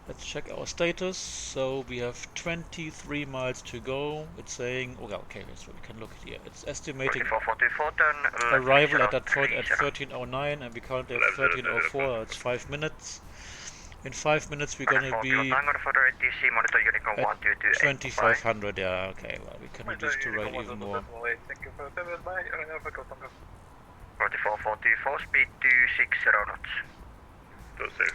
Let's check our status. So we have 23 miles to go. It's saying, oh, okay, so we can look here. It's estimating 4444, turn arrival at that point at 13:09, and we currently have 13:04. It's 5 minutes. In 5 minutes we're gonna be at 2500. Yeah, okay. Well, we can reduce to rate even more. 4444, speed 260 knots.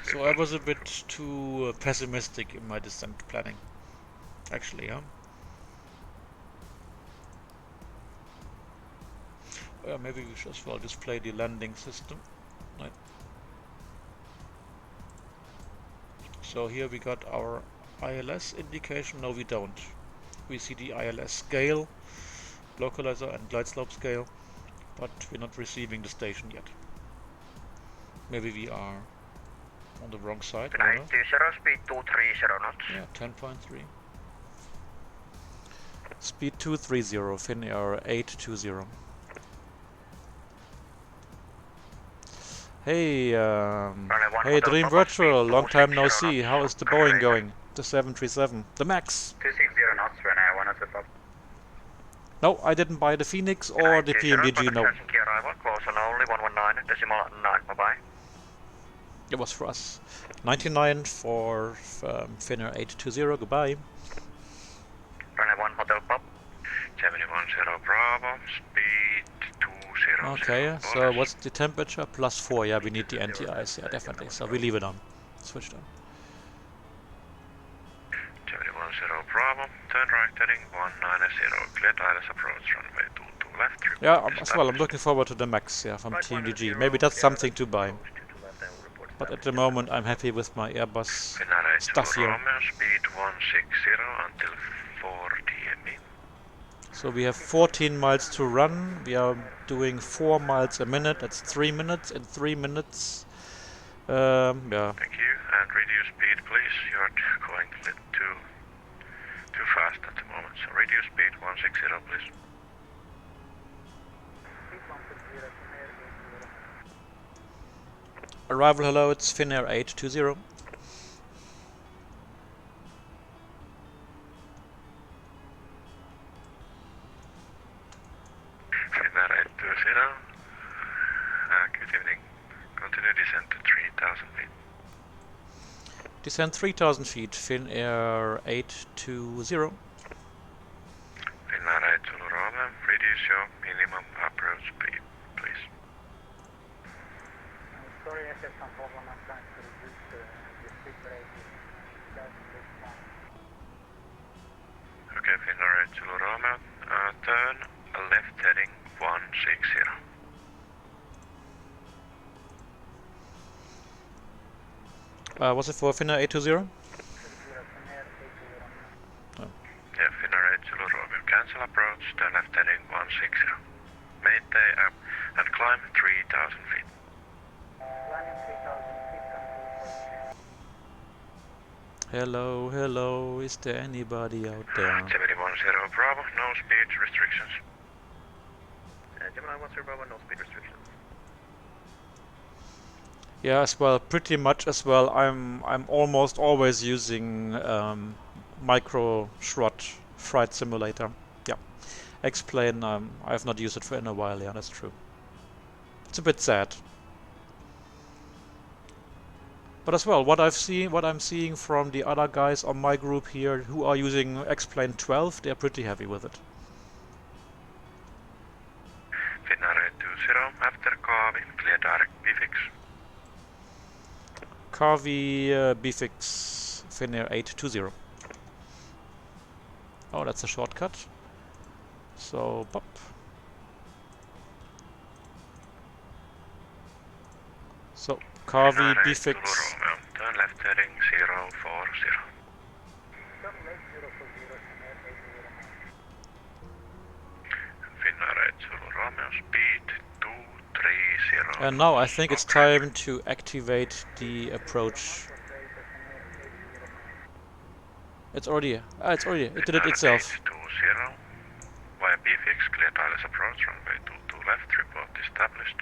So I was a bit too pessimistic in my descent planning. Actually, yeah. Well, maybe we should as well display the landing system. Right. So here we got our ILS indication. No, we don't. We see the ILS scale, localizer and glide slope scale, but we're not receiving the station yet. Maybe we are on the wrong side. 920, speed 230 knots. Yeah, 10.3. Speed 230, Finnair 820. Hey, hey Dream Virtual, long time no see. How is the Boeing going? The 737, the Max. 260 knots when I want to top. No, I didn't buy the Phoenix or the PMDG, no. Helsinki arrival, close on only 119, decimal 9, bye-bye. It was for us. 99 for Finnair 820, goodbye. Runway 1, hotel pop. 710 Bravo, speed 200. Okay, so what's the temperature? +4, yeah, we need the anti-ice, yeah, definitely. So we leave it on. Switched on. 710 Bravo, turn right heading 190, clear ILS approach, runway 22 left. Yeah, as well, I'm looking forward to the Max, yeah, from TMDG. Maybe that's something to buy. But at the moment, I'm happy with my Airbus stuff here. Speed 160 until 4 TME. So we have 14 miles to run. We are doing 4 miles a minute. That's 3 minutes. In 3 minutes, yeah. Thank you, and reduce speed, please. You're going a bit too fast at the moment. So reduce speed 160, please. Arrival, hello, it's Finnair 820. Finnair 820. Good evening. Continue descent to 3000 feet. Descend 3000 feet, Finnair 820. Finnair 820, reduce your minimum approach speed, please. Sorry, I had some problem. I'm trying to reduce the speed rate. Okay, Finnair 820, turn left heading 160. Was it for Finnair 820? Yeah, Finnair 820, cancel approach, turn left heading 160. Maintain up and climb 3000 feet. Hello, hello, is there anybody out there? 710 Bravo, no speed restrictions. Gemini 10 Bravo, no speed restrictions. Yeah, as well, pretty much as well. I'm almost always using micro Shrot flight simulator. Yeah, X-Plane. I have not used it for in a while. Yeah, that's true. It's a bit sad. But as well, what I'm seeing from the other guys on my group here who are using X-Plane 12, they're pretty happy with it. Finnair 820, after Kaavi, clear direct BFix. Kaavi BFix, Finnair 820. Oh, that's a shortcut. So, pop. So, Kaavi BFix. Turn left heading 040. And now I think it's time to activate the approach. It did it itself. 820. Via B-fix, cleared ILS approach, runway 22 left, report established.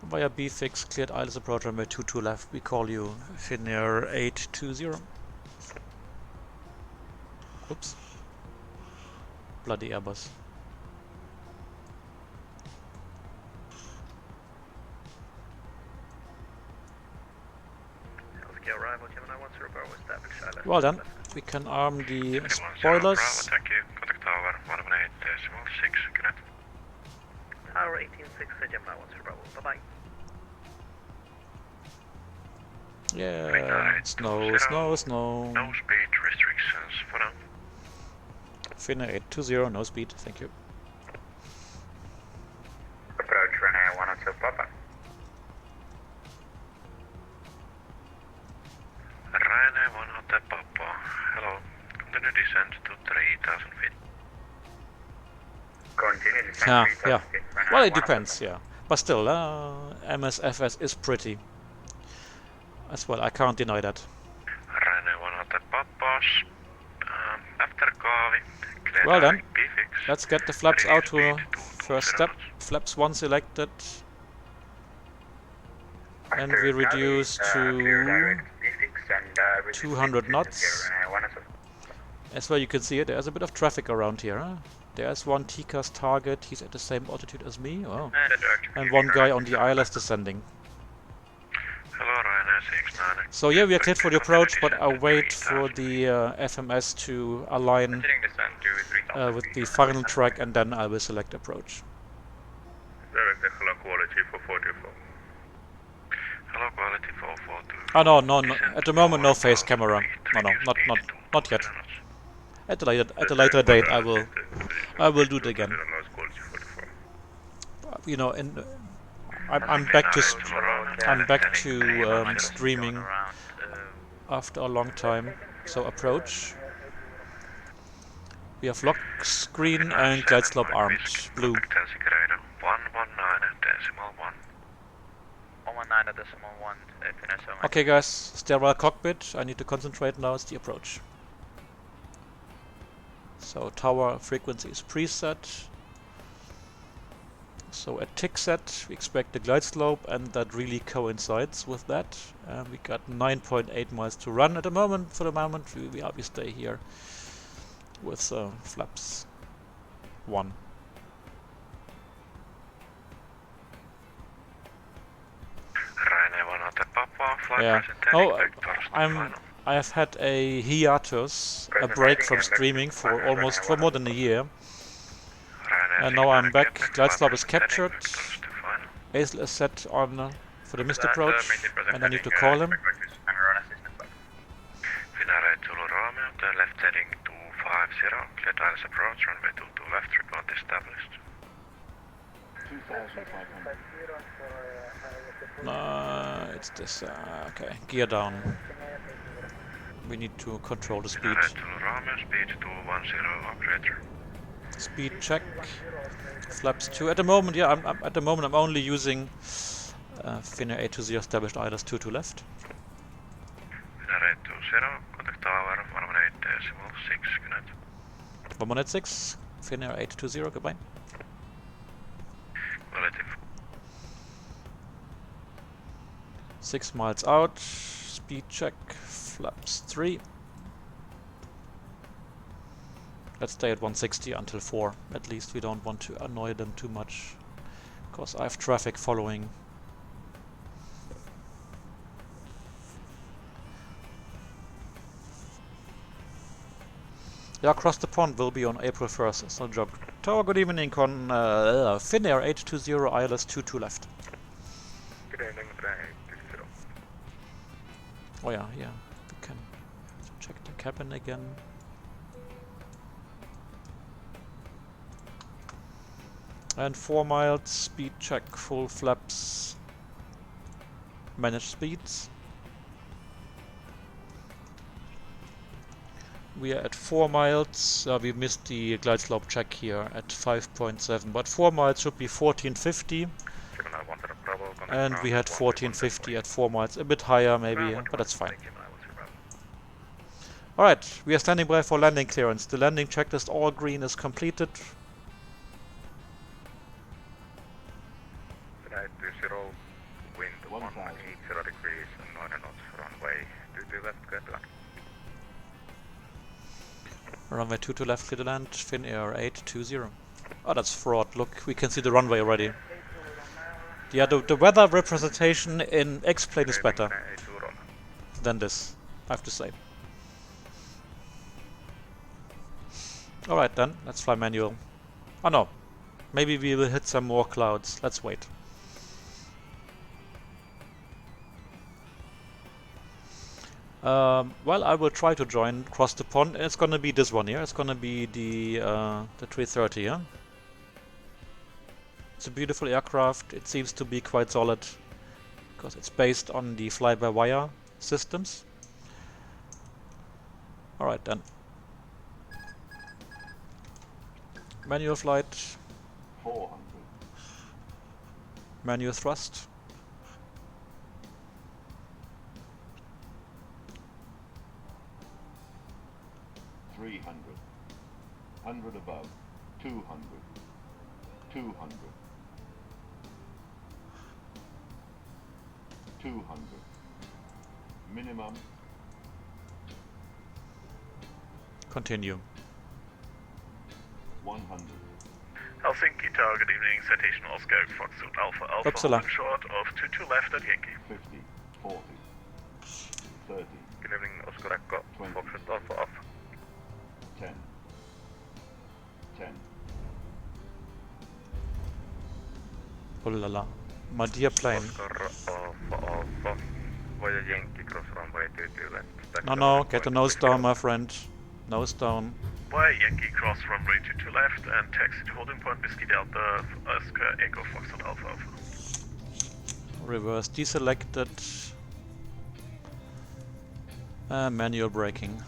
Via B-fix, cleared ILS approach, runway 22 left. We call you Finnair 820. Oops. Bloody Airbus. Helsinki arrival, Gemini 10 Bravo, established ILS. Well done. We can arm the 10 spoilers. Bravo, thank you. Contact tower 118.6, good night. Tower 18.6, Gemini 10 Bravo, bye-bye. Yeah, snow, snow, snow. No speed restrictions for now. Finnair 820, no speed, thank you. Approach runway 102 Papa. Ryanair 100 Papa. Hello. Continue descent to 3,000 feet. Continue descent Yeah, 3,000 yeah. feet. Runway Well, it 102. depends, yeah. But still, MSFS is pretty. As well, I can't deny that. Ryanair 100 Papas. After Kaavi. Clear Well done. B-fix. Let's get the flaps out to Speed first step. 220 knots. Flaps 1 selected. And we After reduce Kaavi, clear to direct B-fix and reduce 200 speed to knots. runway 102. As well, you can see it. There's a bit of traffic around here. Huh? There's one TCAS target. He's at the same altitude as me. Oh. And one guy on the ILS descending. Hello, Ryanair 69. So yeah, we are cleared for the approach, but I'll wait for the FMS to align Continuing descent to 3,000 with feet. the final track, and then I will select approach. Direct hello quality for 44. Hello, quality 442. Oh no, at the moment no face camera. No, not yet. At a later date, I will do it again. You know, I'm back to streaming after a long time. So approach. We have lock screen and glide slope armed. Blue. Contact Helsinki radar 119.1. 119.1, Finnair 7. Okay, guys, sterile cockpit. I need to concentrate now. It's the approach. So tower frequency is preset. So at tick set, we expect the glide slope, and that really coincides with that. We got 9.8 miles to run at the moment. For the moment, we stay here with flaps 1. Ryanair 100 Papa, flight Yeah. present Oh, back first to final. I have had a hiatus, a break from streaming for more than a year. Ryanair And now I'm 69, back. Quebec, Glide slope is flight present captured. heading close to final. ASL is set on for the missed approach, and I need to call him. Finnair 80 Romeo, turn left heading 250, cleared ILS approach, runway 22 left, report established. It's this. Okay, gear down. We need to control the speed. Finnair 80 Romeo, speed 210, operator. Speed check. Flaps 2. At the moment, yeah, I'm only using Finnair 820 established ILS 22 left. Finnair 820, contact tower 118.6, good night. 116. Finnair 820. Goodbye. Quality 6 miles out. Speed check. Flaps 3. Let's stay at 160 until 4. At least we don't want to annoy them too much, because I have traffic following. Yeah, across the pond will be on April 1st. It's no joke. Tower, good evening, con Finnair 820 ILS 22 left. Good evening, Finnair 820. Oh yeah, we can check the cabin again. And 4 miles, speed check, full flaps, manage speeds. We are at 4 miles, we missed the glide slope check here at 5.7, but 4 miles should be 1450. Gemini 10 Bravo, and we had 1450 at 4 miles. A bit higher maybe, but that's fine. Alright, we are standing by for landing clearance. The landing checklist all green is completed. Tonight 20, wind 180 degrees, 9 knots, runway 22 left, clear to land. Runway 22 left, clear to land, Finnair 820. Oh, that's fraud. Look, we can see the runway already. Yeah, the weather representation in X-plane is better than this, I have to say. Alright then, let's fly manual. Oh no, maybe we will hit some more clouds. Let's wait. Well, I will try to join across the pond, and it's gonna be this one here. It's gonna be the 330, yeah? It's a beautiful aircraft. It seems to be quite solid because it's based on the fly-by-wire systems. Alright then. Manual flight. 400. Manual thrust. $300. 100 above. 200. 200. 200. Minimum. Continue. 100. Helsinki tower, good evening. Citation Oscar, Foxtrot Alpha Alpha. Uppsala. Hold short of 22 left at Yankee. 50. 40. 30. Good evening, Oscar Echo, 20. Foxtrot Alpha Alpha. 10. 10. Oh la la. My dear plane. Oscar Alpha Alpha. Via Yankee, cross runway 22 left. No, get the nose down, my friend. Nose down. By Yankee, cross runway 22 left and taxi to holding point Whiskey Delta, Oscar Echo, Foxtrot Alpha Alpha. Reverse deselected. Manual braking.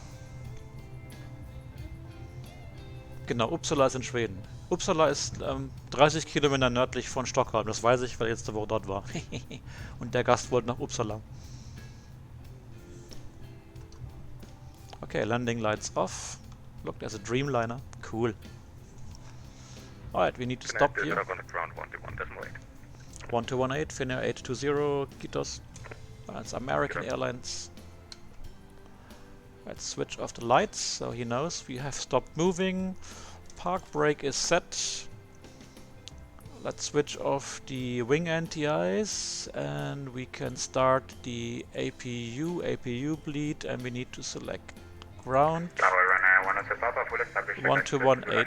Genau, Uppsala ist in Schweden. Uppsala ist 30 Kilometer nördlich von Stockholm. Das weiß ich, weil ich letzte Woche dort war. Und der Gast wollte nach Uppsala. Okay, landing lights off. Look, there's a Dreamliner. Cool. Alright, we need to stop here. 1218, Finnair 820, Kitos. That's American Airlines. Let's switch off the lights so he knows we have stopped moving. Park brake is set. Let's switch off the wing NTIs and we can start the APU bleed, and we need to select ground. 1218.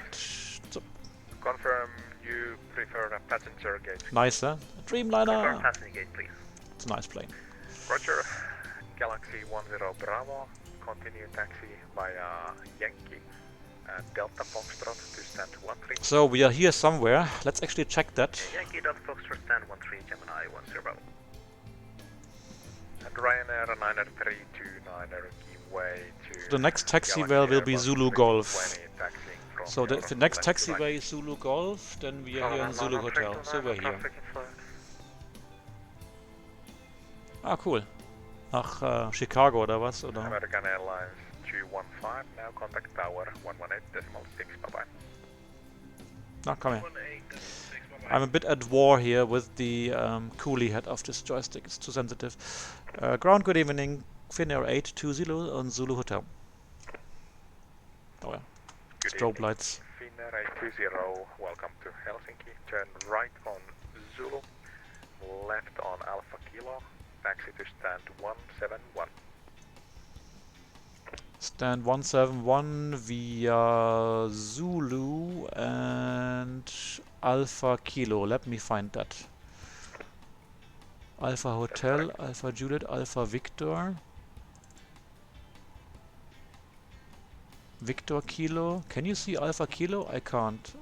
So, Confirm you prefer a passenger gate. nice, huh? Dreamliner! Passenger gate, please. It's a nice plane. Roger. Galaxy 10 Bravo. Continue taxi via Yankee and Delta Foxtrot to stand 13. So we are here somewhere. Let's actually check that. Yankee Delta Foxtrot stand 13, Gemini 10 Bravo. And Ryanair 90329 give way to The next taxiway Galaxy will be Airbus Zulu Golf. 320 taxiing from So if the Europe next Atlantic line. taxiway is Zulu Golf, then we are here in Zulu Hotel. So we're here. Ah, cool. Nach Chicago oder was? Oder? American Airlines 215, now contact tower 118.6, bye bye. Ah, come here. I'm a bit at war here with the coolie head of this joystick. It's too sensitive. Ground, good evening. Finnair 820 on Zulu Hotel. Oh yeah. Good Strobe evening. lights. Finnair 820, welcome to Helsinki. Turn right on Zulu, left on Alpha Kilo, taxi to stand 171. Stand 171 via Zulu and Alpha Kilo. Let me find that. Alpha Hotel, Alpha Juliet, Alpha Victor. Victor Kilo. Can you see Alpha Kilo? I can't.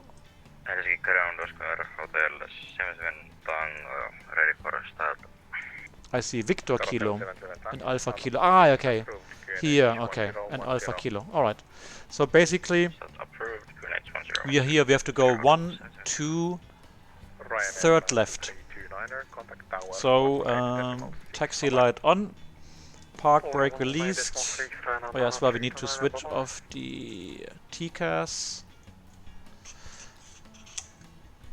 Helsinki ground, Oscar Hotel 77 Tango, ready for a start. I see Victor Kilo 777 and Alpha Kilo. Ah, okay. Approved, QNH Here, okay. 1010. And Alpha Kilo. Alright. So basically, That's approved, QNH 10. we are here. We have to go 1, 2, Ryanair third left. 329, Liner, contact tower. So, 18 taxi light on, park brake released. Oh yeah, as well, we need to switch off the TCAS.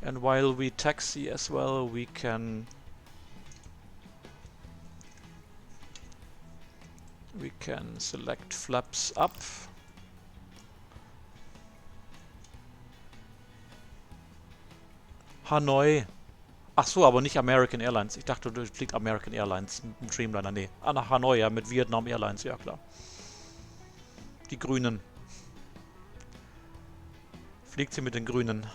And while we taxi as well, we can select flaps up. Hanoi. Ach so, aber nicht American Airlines. Ich dachte, du fliegt American Airlines mit dem Dreamliner. Nee. Ah, nach Hanoi, ja, mit Vietnam Airlines, ja klar. Die Grünen. Fliegt sie mit den Grünen.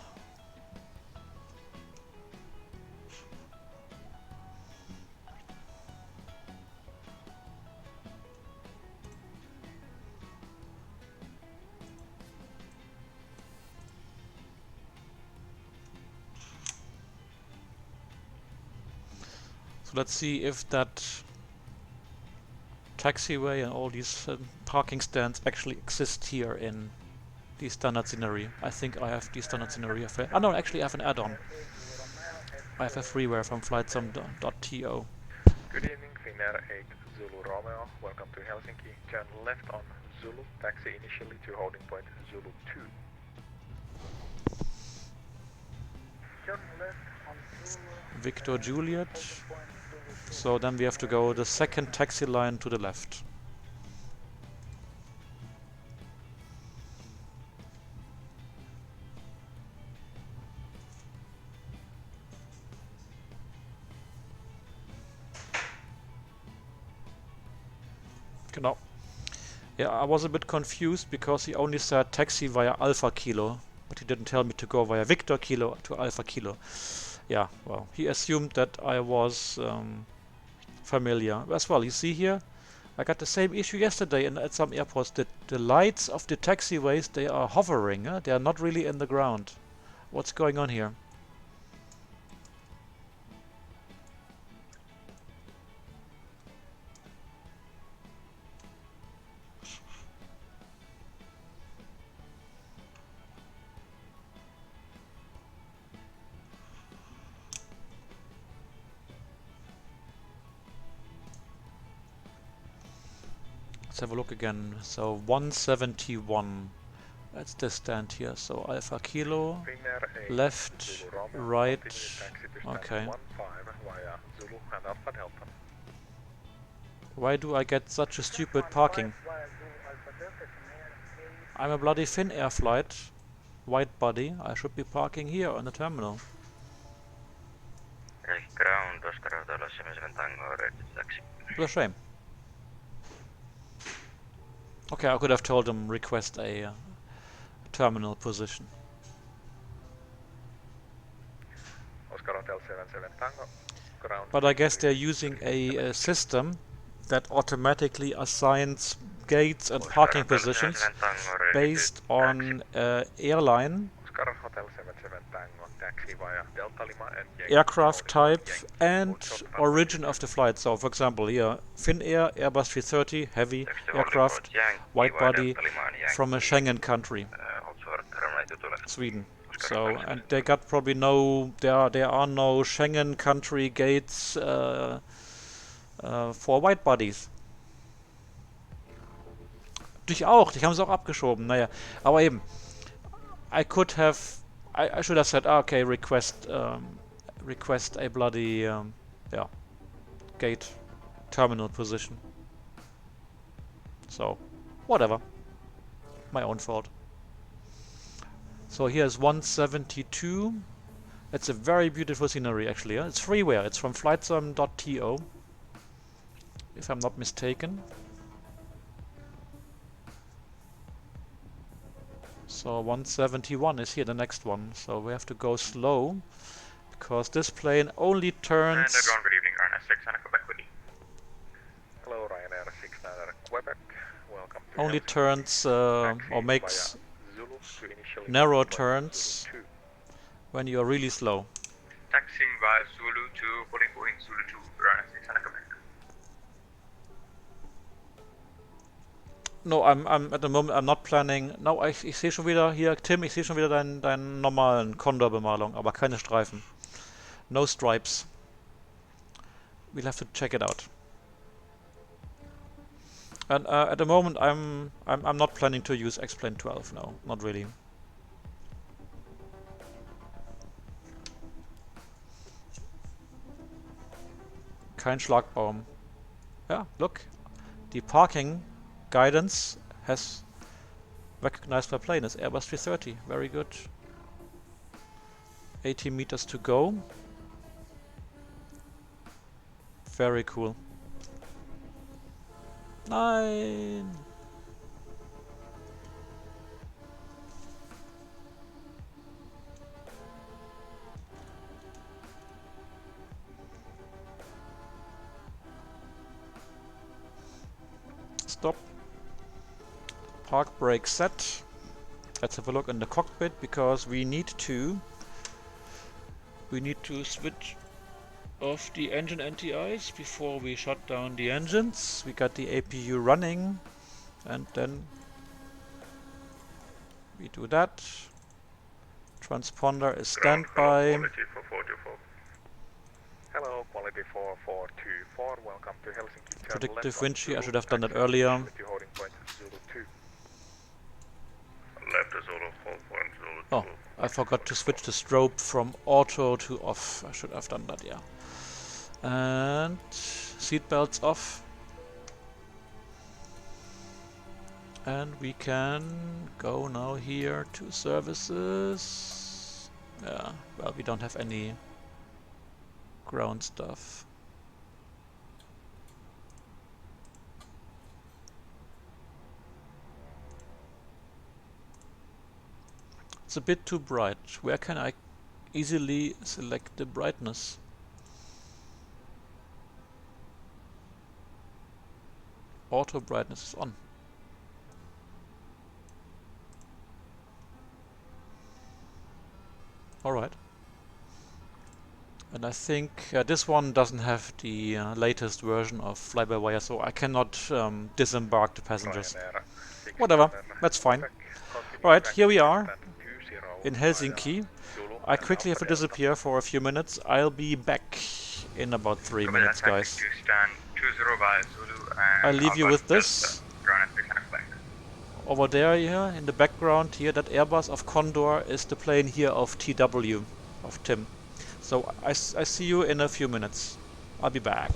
So let's see if that taxiway and all these parking stands actually exist here in the standard scenario. I think I have the standard scenario. Oh no, actually I have an add-on. I have a freeware from flightsum.to. Good evening, Finnair 8 Zulu Romeo. Welcome to Helsinki. Turn left on Zulu. Taxi initially to holding point Zulu 2. Turn left on Zulu. Victor Juliet. So then we have to go the second taxi line to the left. Genau. Yeah, I was a bit confused because he only said taxi via Alpha Kilo, but he didn't tell me to go via Victor Kilo to Alpha Kilo. Yeah, well, he assumed that I was familiar as well. You see here, I got the same issue yesterday at some airports. That the lights of the taxiways, they are hovering. They are not really in the ground. What's going on here? Let's have a look again. So 171. That's the stand here. So Alpha Kilo, left, right. Okay. Why do I get such a stupid parking? I'm a bloody Finnair flight, wide body. I should be parking here on the terminal. What a shame. Okay, I could have told them request a terminal position. But I guess they're using a system that automatically assigns gates and parking positions based on airline, aircraft type and origin of the flight. So for example here, Finnair, Airbus 330, heavy aircraft, wide body from a Schengen country, Sweden. So, and they got probably no, there are no Schengen country gates for wide bodies. Dich auch, dich haben sie auch abgeschoben, naja, aber eben, I should have said, okay, request a bloody, yeah, gate terminal position. So, whatever, my own fault. So here's 172. It's a very beautiful scenery actually. It's freeware. It's from flightsum.to, if I'm not mistaken. So 171 is here, the next one. So we have to go slow because this plane only turns. And everyone, good evening. Ryanair 600 Quebec with you. Hello, Ryanair 600 Quebec. Welcome to only Helsinki. turns or makes narrow turns when you are really slow. Taxiing via Zulu to holding point Zulu 2, Ryanair 600 Quebec. No, I'm at the moment I'm not planning. No, ich sehe schon wieder hier, Tim, ich sehe schon wieder deinen normalen Condor-Bemalung, aber keine Streifen. No stripes. We'll have to check it out. And at the moment, I'm not planning to use X-Plane 12. No, not really. Kein Schlagbaum. Yeah, look. The parking guidance has recognized my plane as Airbus 330. Very good. 80 meters to go. Very cool. 9. Stop. Park brake set. Let's have a look in the cockpit because we need to switch off the engine anti-ice before we shut down the engines. We got the APU running and then we do that. Transponder is standby. Quality for 424. Hello, quality 4424. Welcome to Helsinki. Predictive wind shear, I should have done that earlier. Holding point Zulu 2. Left is Zulu 4 point Zulu 2. Oh, I forgot to switch the strobe from auto to off. I should have done that, yeah. And seatbelts off. And we can go now here to services. Yeah, well, we don't have any ground stuff. It's a bit too bright. Where can I easily select the brightness? Auto brightness is on. Alright. And I think this one doesn't have the latest version of fly-by-wire, so I cannot disembark the passengers. Whatever, that's fine. Alright, here we are in Helsinki. I quickly have to disappear for a few minutes. I'll be back in about 3 minutes, guys. I'll leave you with this. Over there, here in the background, here that Airbus of Condor is the plane here of TW, of Tim. So I see you in a few minutes. I'll be back.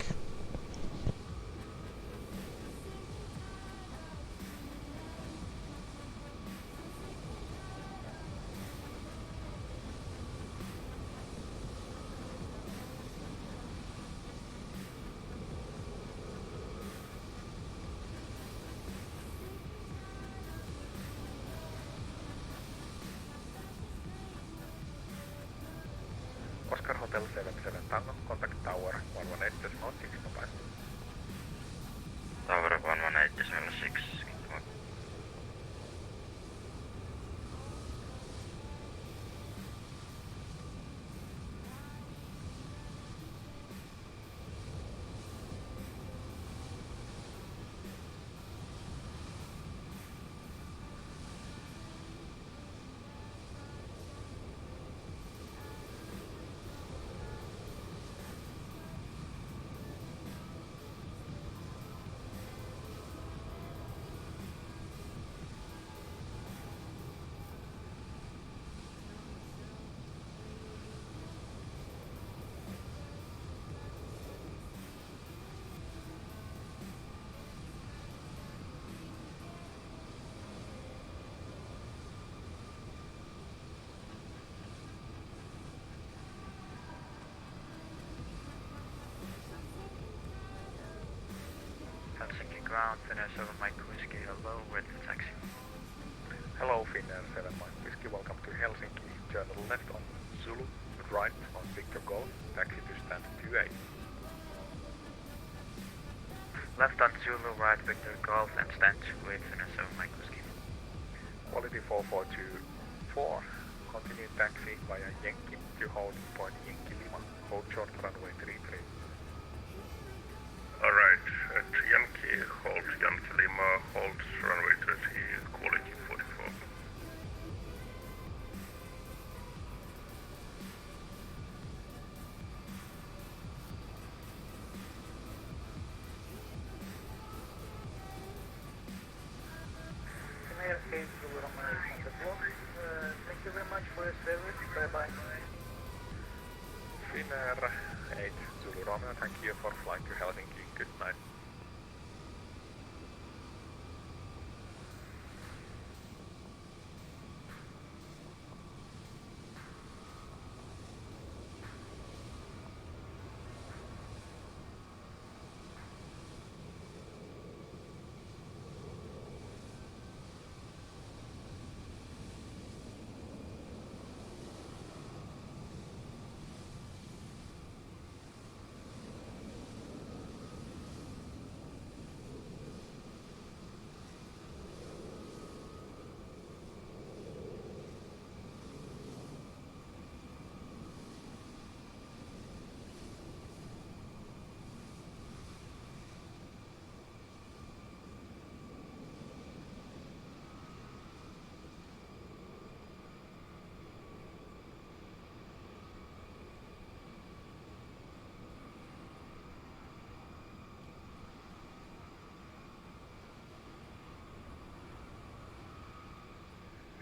Oscar Hotel 77 Tango, contact tower 118.6, bye. Tower 118.6. Helsinki ground, Finnair 7 Mike Whiskey, hello, where's the taxi? Hello, Finnair 7 Mike Whiskey, welcome to Helsinki. Turn left on Zulu, right on Victor Golf, taxi to stand 2A. Left on Zulu, right Victor Golf and stand 2 Finnair 7 Mike Whiskey. Quality 4424. Continue taxi via Yankee to holding point Yankee Lima. Hold short runway 33. Alright, at Yankee, hold Yankee Lima, hold runway 30, quality 44. much for your service. Bye-bye. Finnair 8 Zulu Romeo, thank you for flying to Helsinki. Good night.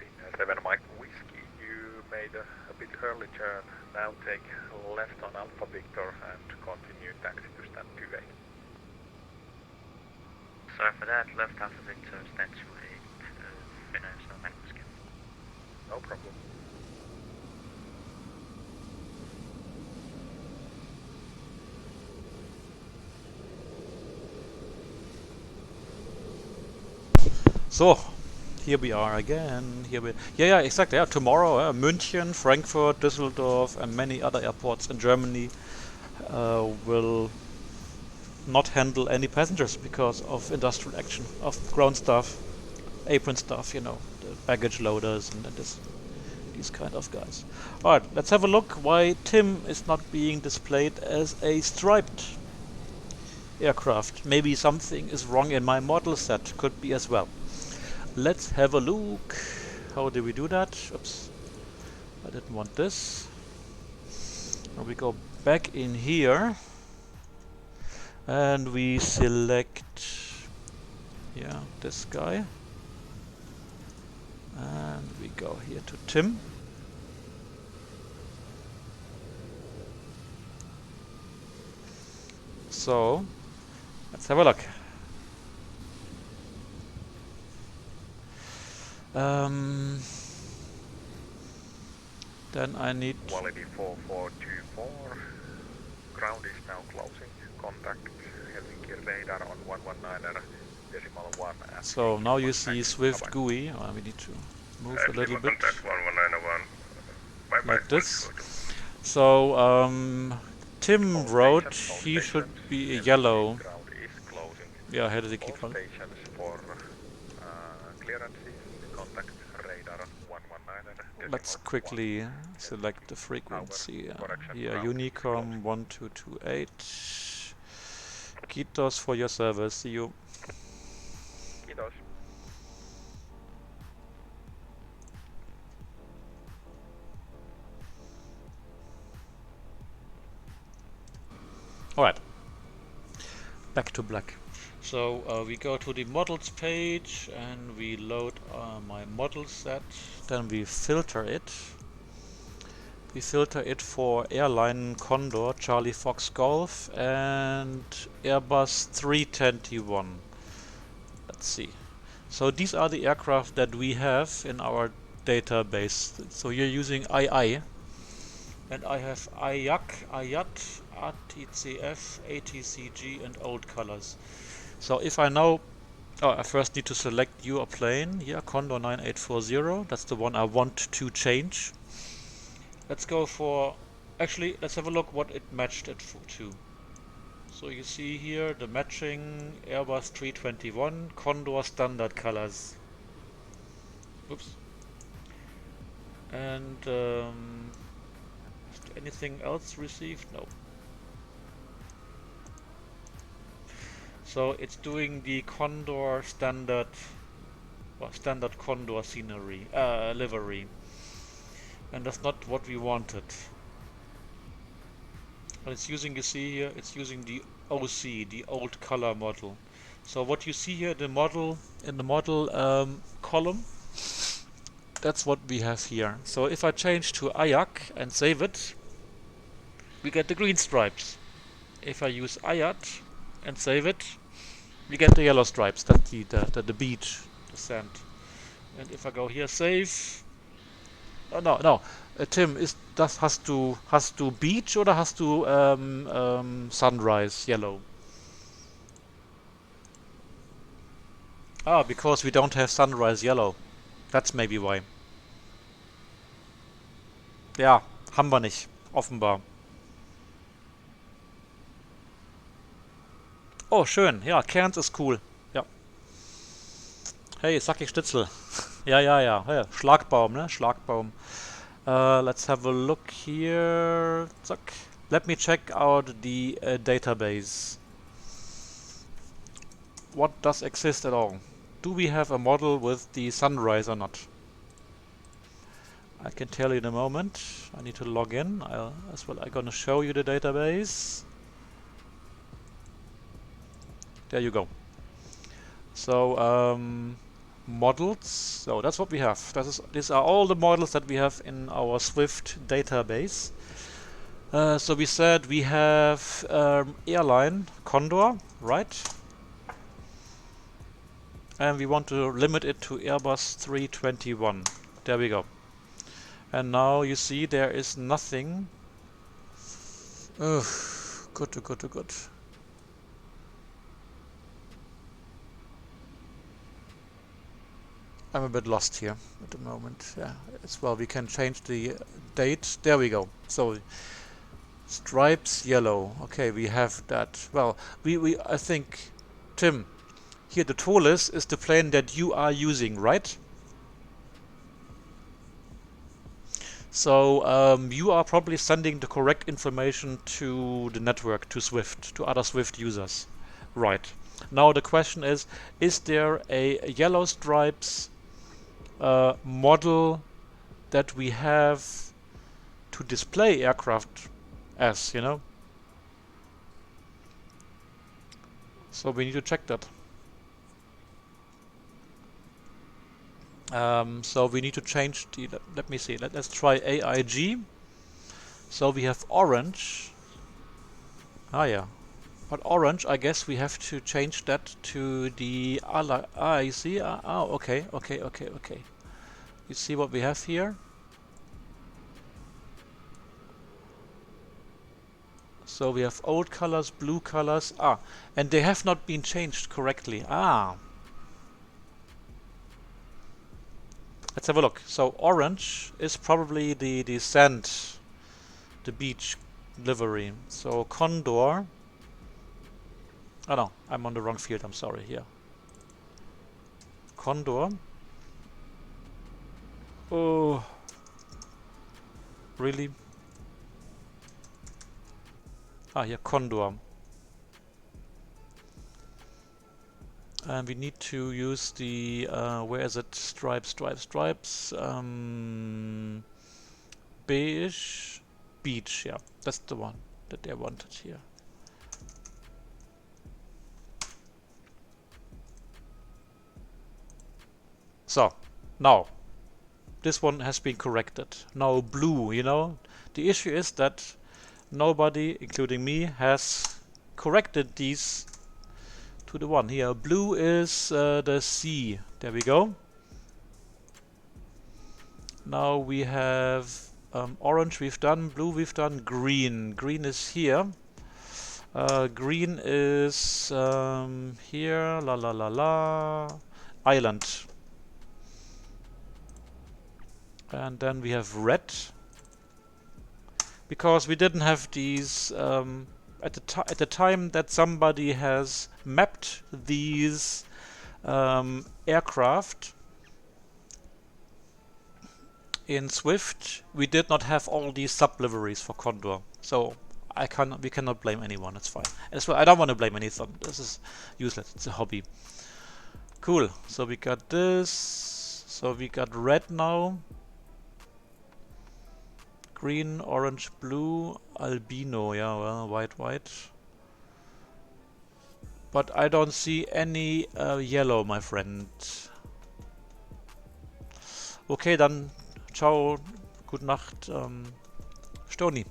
Finnair 7 Mike Whiskey, you made a bit early turn. Now take left on Alpha Victor and continue taxi to stand 28. Sorry for that, left Alpha Victor, stand 28, Finnair 7 Whiskey. No problem. So, here we are again. Yeah, exactly. Yeah, tomorrow, München, Frankfurt, Düsseldorf, and many other airports in Germany will not handle any passengers because of industrial action of ground staff, apron staff, you know, the baggage loaders and these kind of guys. All right, let's have a look why Tim is not being displayed as a striped aircraft. Maybe something is wrong in my model set. Could be as well. Let's have a look. How do we do that? Oops, I didn't want this. Now we go back in here and we select, yeah, this guy, and we go here to Tim. So let's have a look. Then I need Quality 4424. Ground is now closing. Contact Helsinki radar on 119.1. So now you see Swift GUI. Oh, we need to move a little bit Contact 11901. Bye-bye. like this. So Tim wrote he should be a yellow. Ground is closing. Yeah, Helsinki All call. stations for clearances. Contact radar 119. Let's quickly select the frequency. Here, Unicom 1228. Kiitos for your service. See you. Kiitos. Alright. Back to black. So we go to the models page and we load my model set. Then we filter it. We filter it for airline Condor, Charlie Fox Golf, and Airbus 321. Let's see. So these are the aircraft that we have in our database. So you're using II, and I have IAC, IAT, ATCF, ATCG, and old colors. So if I now, I first need to select your plane. Yeah, Condor 9840. That's the one I want to change. Let's go for, actually, let's have a look what it matched it to. So you see here the matching Airbus 321 Condor standard colors. Oops. And anything else received? No. So it's doing the Condor standard, well, standard Condor scenery, livery. And that's not what we wanted. And it's using, you see here, it's using the OC, the old color model. So what you see here, in the model column, That's what we have here. So if I change to IAC and save it, we get the green stripes. If I use IAT and save it, we get the yellow stripes. That's the beach, the sand. And if I go here, save. Oh no. Tim, has to beach oder hast du sunrise yellow? Ah, because we don't have sunrise yellow. That's maybe why. Ja, haben wir nicht, offenbar. Oh, schön. Ja, Cairns ist cool. Ja. Hey, Saki Stitzel. Ja. Schlagbaum, ne? Schlagbaum. Let's have a look here. Zack. Let me check out the database. What does exist at all? Do we have a model with the sunrise or not? I can tell you in a moment. I need to log in as well. I'm gonna show you the database. There you go. So models. So that's what we have. These are all the models that we have in our Swift database. So we said we have airline Condor, right? And we want to limit it to Airbus 321. There we go. And now you see there is nothing. Ugh, good. I'm a bit lost here at the moment. Yeah, as well. We can change the date. There we go. So stripes yellow. Okay, we have that. Well, I think, Tim, here the Tolis is the plane that you are using, right? So you are probably sending the correct information to the network, to Swift, to other Swift users. Right. Now the question is there a yellow stripes model that we have to display aircraft as, you know? So we need to check that. So we need to change the, let me see, let's try AIG. So we have orange. Ah yeah, but orange, I guess we have to change that to the, you see, okay. You see what we have here? So we have old colors, blue colors, and they have not been changed correctly. Let's have a look. So orange is probably the sand, the beach livery. So Condor. Oh no, I'm on the wrong field. I'm sorry. Here. Condor. Oh, really? Here, Condor. And we need to use the, where is it? Stripes. Beige. Beach, yeah. That's the one that they wanted here. So, now, this one has been corrected. Now blue, you know. The issue is that nobody, including me, has corrected these to the one here. Blue is the sea. There we go. Now we have orange we've done, blue we've done, green. Green is here. Green is here. Island. And then we have red. Because we didn't have these at the time that somebody has mapped these aircraft in Swift, we did not have all these sub-liveries for Condor. So we cannot blame anyone. It's fine. As well, I don't want to blame anything. This is useless. It's a hobby. Cool. So we got this. So we got red now. Green, orange, blue, albino, yeah, well, white. But I don't see any yellow, my friend. Okay, dann ciao, gute Nacht, Stoni.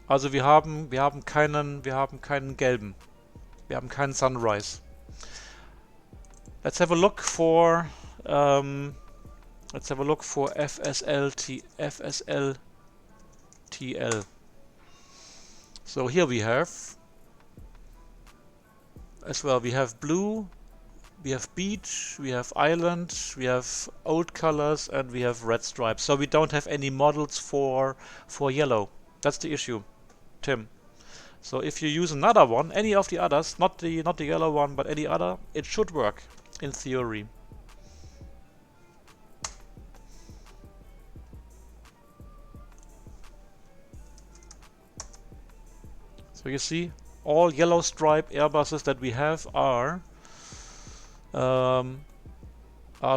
Also wir haben keinen gelben. Wir haben keinen Sunrise. Let's have a look for FSLTL. So here we have as well. We have blue, we have beach, we have island, we have old colors, and we have red stripes. So we don't have any models for yellow. That's the issue, Tim. So if you use another one, any of the others, not the yellow one, but any other, it should work in theory. So you see, all yellow stripe Airbuses that we have are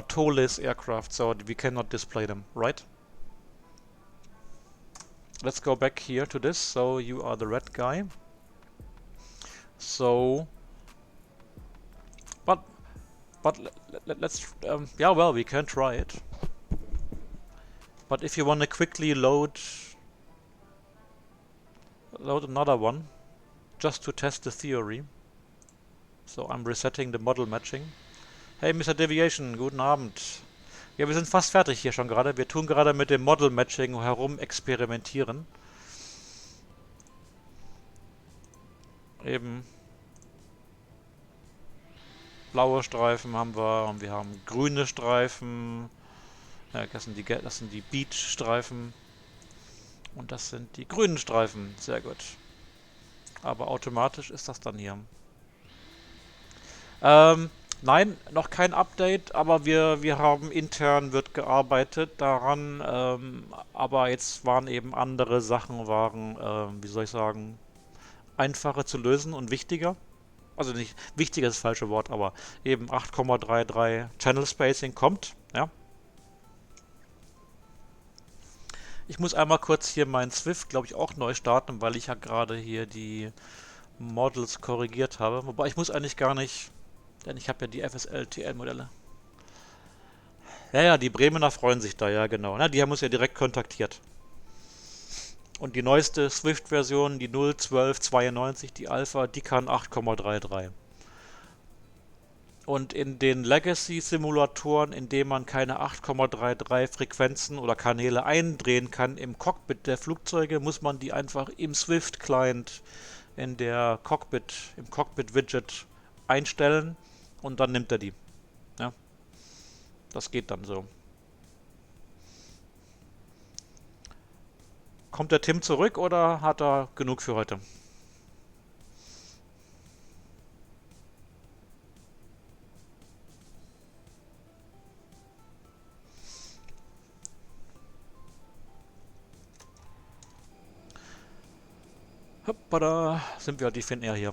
tow-less aircraft, so we cannot display them, right? Let's go back here to this. So you are the red guy. So, but let's yeah, well, we can try it. But if you want to quickly load another one, just to test the theory. So I'm resetting the model matching. Hey Mr. Deviation, guten Abend. Ja, wir sind fast fertig hier schon gerade. Wir tun gerade mit dem Model Matching herum experimentieren. Eben blaue Streifen haben wir und wir haben grüne Streifen. Ja, das sind die Beach-Streifen. Und das sind die grünen Streifen. Sehr gut. Aber automatisch ist das dann hier. Nein, noch kein Update, aber wir haben intern wird gearbeitet daran, aber jetzt waren eben andere Sachen, wie soll ich sagen, einfacher zu lösen und wichtiger. Also nicht wichtiger ist das falsche Wort, aber eben 8,33 Channel Spacing kommt, ja. Ich muss einmal kurz hier meinen Swift, glaube ich, auch neu starten, weil ich ja gerade hier die Models korrigiert habe. Wobei ich muss eigentlich gar nicht, denn ich habe ja die FSL-TL-Modelle. Ja, die Bremener freuen sich da, ja genau. Na, die haben uns ja direkt kontaktiert. Und die neueste Swift-Version, die 0.12.92, die Alpha, die kann 8,33. Und in den Legacy-Simulatoren, in denen man keine 8,33 Frequenzen oder Kanäle eindrehen kann im Cockpit der Flugzeuge, muss man die einfach im Swift-Client im Cockpit-Widget einstellen und dann nimmt er die. Ja, das geht dann so. Kommt der Tim zurück oder hat er genug für heute? Hoppala, sind wir halt die Finnair hier.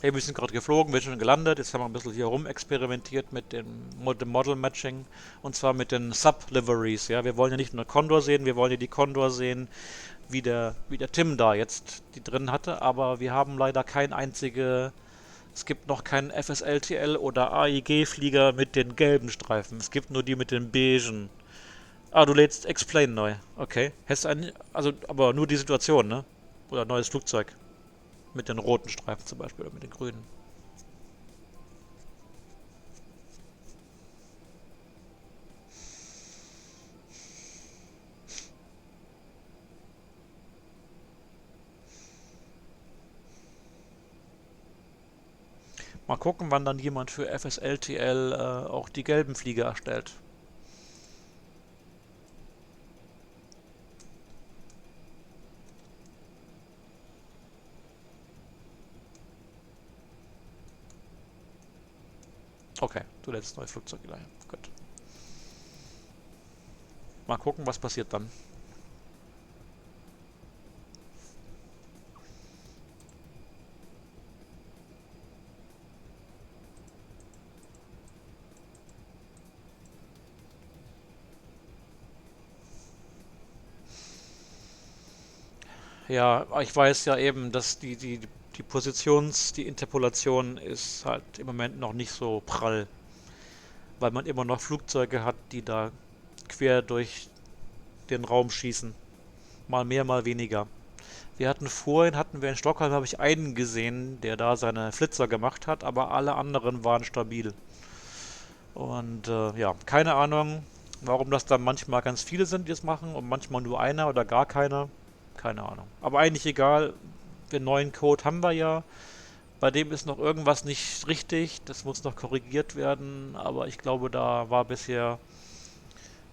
Hey, wir sind gerade geflogen, wir sind schon gelandet. Jetzt haben wir ein bisschen hier rum experimentiert mit dem Model Matching und zwar mit den Sub-Liveries. Ja, wir wollen ja nicht nur Condor sehen, wir wollen ja die Condor sehen, wie der Tim da jetzt die drin hatte, aber wir haben leider es gibt noch keinen FSLTL oder AIG-Flieger mit den gelben Streifen. Es gibt nur die mit den beigen. Ah, du lädst Explain neu. Okay. Aber nur die Situation, ne? Oder neues Flugzeug. Mit den roten Streifen zum Beispiel oder mit den grünen. Mal gucken, wann dann jemand für FSLTL auch die gelben Flieger erstellt. Okay, du lädst neue Flugzeuge gleich. Gut. Mal gucken, was passiert dann. Ja, ich weiß ja eben, dass die die Interpolation ist halt im Moment noch nicht so prall, weil man immer noch Flugzeuge hat, die da quer durch den Raum schießen. Mal mehr, mal weniger. Hatten wir in Stockholm, habe ich einen gesehen, der da seine Flitzer gemacht hat, aber alle anderen waren stabil. Und ja, keine Ahnung, warum das dann manchmal ganz viele sind, die es machen und manchmal nur einer oder gar keiner. Keine Ahnung. Aber eigentlich egal, den neuen Code haben wir ja. Bei dem ist noch irgendwas nicht richtig. Das muss noch korrigiert werden. Aber ich glaube, da war bisher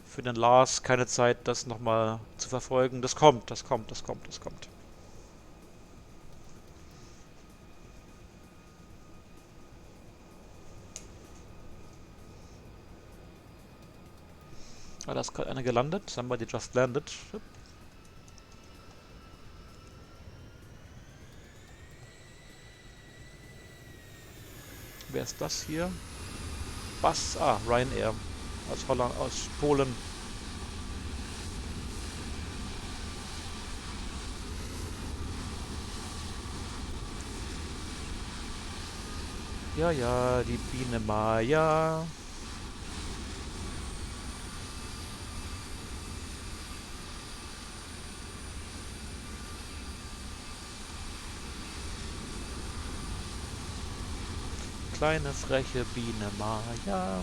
für den Lars keine Zeit, das nochmal zu verfolgen. Das kommt, das kommt, das kommt, das kommt. Ah, da ist gerade einer gelandet. Somebody just landed. Wer ist das hier? Was? Ah, Ryanair. Aus Holland, aus Polen. Ja, ja, die Biene Maya. Kleine freche Biene Maya.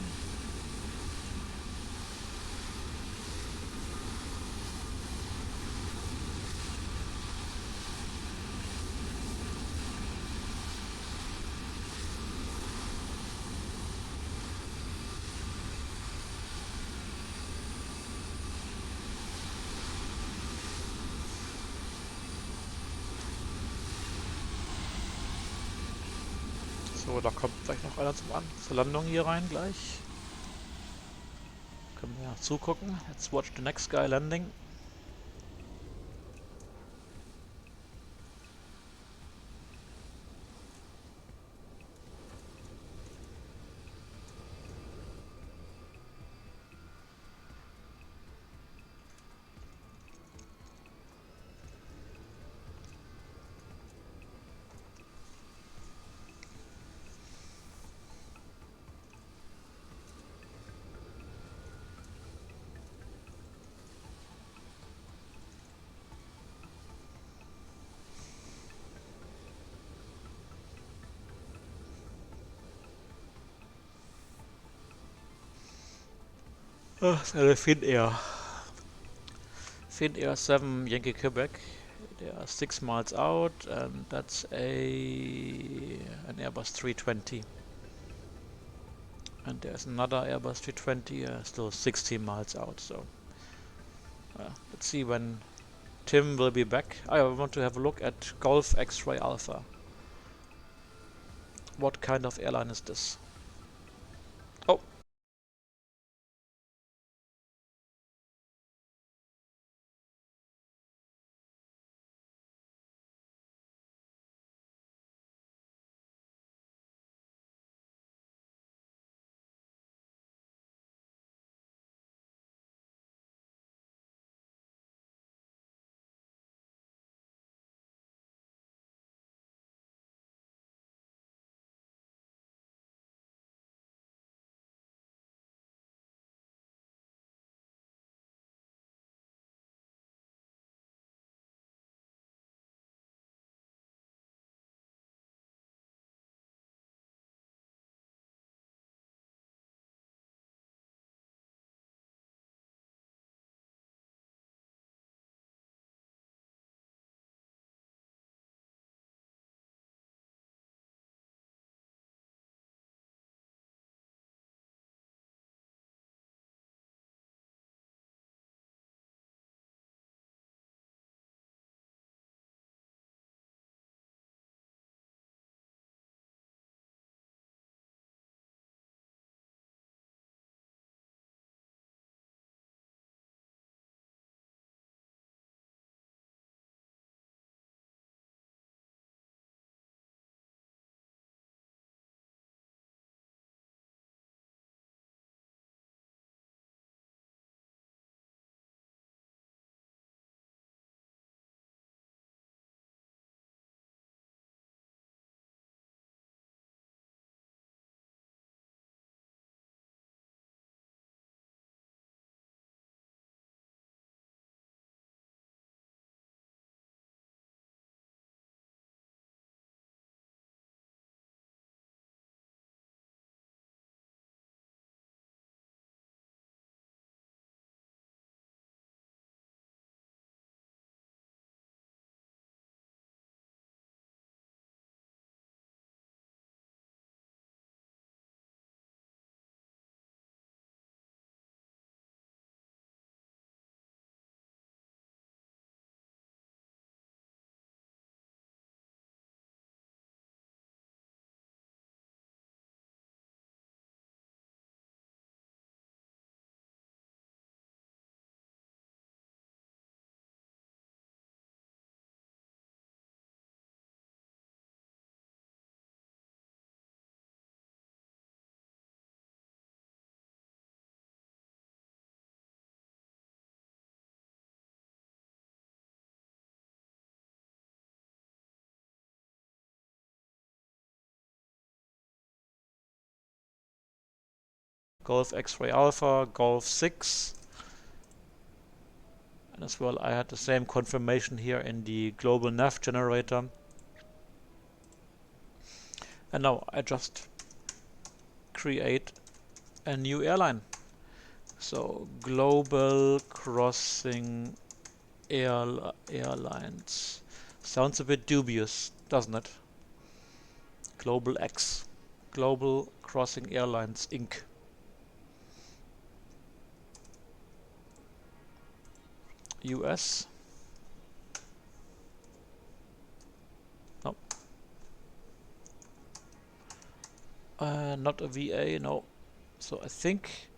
So, da kommt gleich noch einer zur Landung hier rein gleich. Können wir ja zugucken. Let's watch the next guy landing. Ah, das ist eine Finnair. Finnair 7 Yankee Quebec. They are 6 miles out and that's an Airbus 320. And there's another Airbus 320 still 16 miles out. So let's see when Tim will be back. I want to have a look at Golf X-Ray Alpha. What kind of airline is this? Oh, Golf X-Ray Alpha, Golf 6. And as well, I had the same confirmation here in the global nav generator. And now I just create a new airline. So global crossing airlines. Sounds a bit dubious, doesn't it? Global X. Global Crossing Airlines Inc. US. No. Not a VA, no. So I think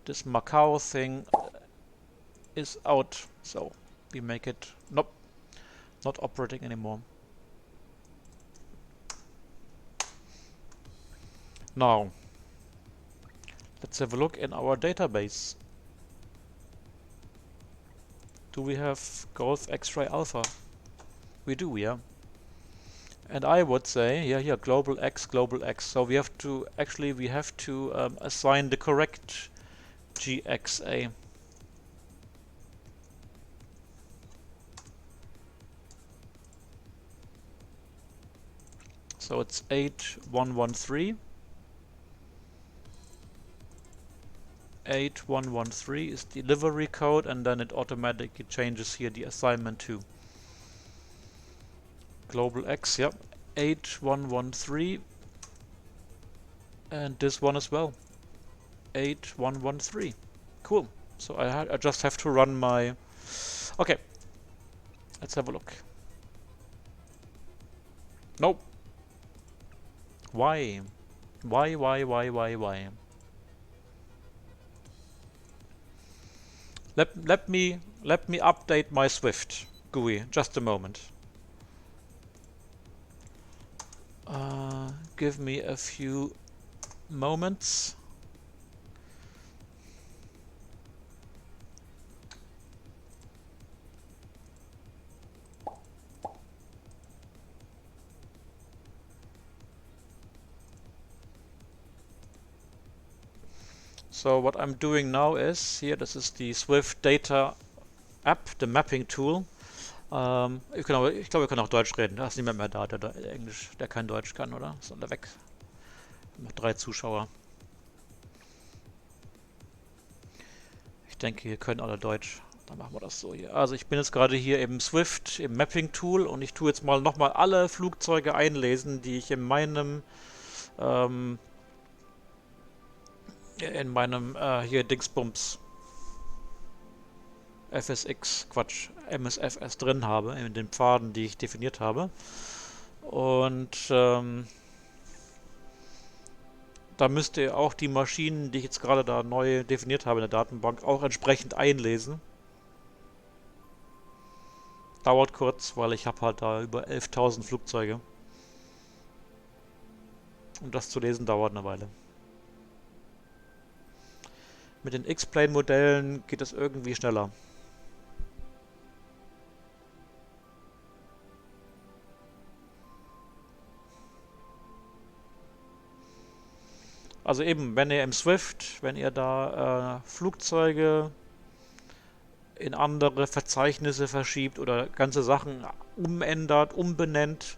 this Macau thing is out. So we make it, nope, not operating anymore. Now, let's have a look in our database. Do we have Golf X-Ray Alpha? We do, yeah. And I would say, yeah, here, global X. So we have to, actually, assign the correct GXA. So it's 8113. 8113 is the delivery code, and then it automatically changes here the assignment to Global X, yep, 8113, and this one as well, 8113. Cool. So I just have to run my... Okay, let's have a look. Nope. Why? Why? Let me update my Swift GUI. Just a moment. Give me a few moments. So what I'm doing now is, here, this is the Swift Data App, the Mapping Tool. Ich glaube, wir können auch Deutsch reden. Da ist niemand mehr da, der Englisch, der kein Deutsch kann, oder? Ist alle weg. Noch 3 Zuschauer. Ich denke, hier können alle Deutsch. Dann machen wir das so hier. Also ich bin jetzt gerade hier im Swift, im Mapping Tool, und ich tue jetzt mal nochmal alle Flugzeuge einlesen, die ich in meinem hier Dingsbums MSFS drin habe, in den Pfaden, die ich definiert habe. Und da müsst ihr auch die Maschinen, die ich jetzt gerade da neu definiert habe in der Datenbank, auch entsprechend einlesen. Dauert kurz, weil ich habe halt da über 11.000 Flugzeuge. Und das zu lesen dauert eine Weile. Mit den X-Plane-Modellen geht es irgendwie schneller. Also eben, wenn ihr im Swift, wenn ihr da Flugzeuge in andere Verzeichnisse verschiebt oder ganze Sachen umändert, umbenennt,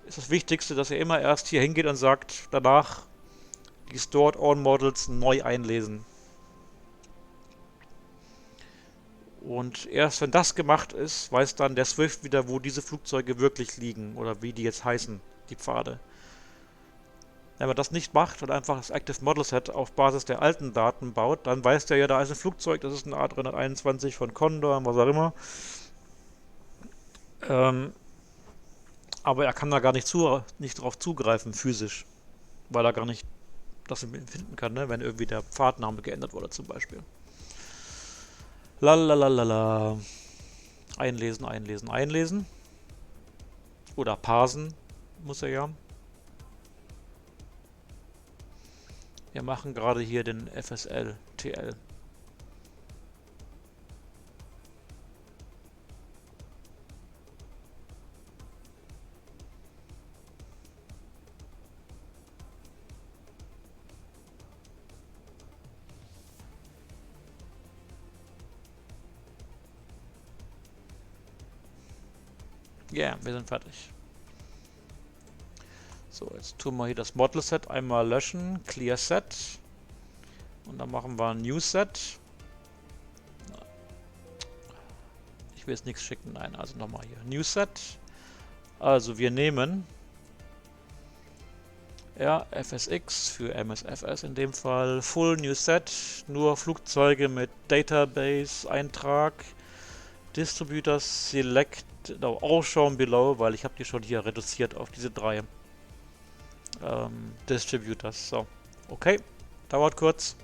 ist das Wichtigste, dass ihr immer erst hier hingeht und sagt, danach die Stored On Models neu einlesen. Und erst wenn das gemacht ist, weiß dann der Swift wieder, wo diese Flugzeuge wirklich liegen oder wie die jetzt heißen, die Pfade. Wenn man das nicht macht und einfach das Active Model Set auf Basis der alten Daten baut, dann weiß der ja, da ist ein Flugzeug, das ist ein A321 von Condor, was auch immer. Aber er kann da gar nicht drauf zugreifen, physisch. Weil er gar nicht das finden kann, ne? Wenn irgendwie der Pfadname geändert wurde zum Beispiel. Lalalala. Einlesen. Oder parsen muss er ja. Wir machen gerade hier den FSL-TL. Ja, wir sind fertig. So, jetzt tun wir hier das Model Set einmal löschen, Clear Set. Und dann machen wir ein New Set. Ich will jetzt nichts schicken, nein, also nochmal hier. New Set. Also wir nehmen FSX für MSFS in dem Fall. Full New Set, nur Flugzeuge mit Database-Eintrag. Distributors Select, all shown below, weil ich habe die schon hier reduziert auf diese 3 Distributors. So, okay, dauert kurz.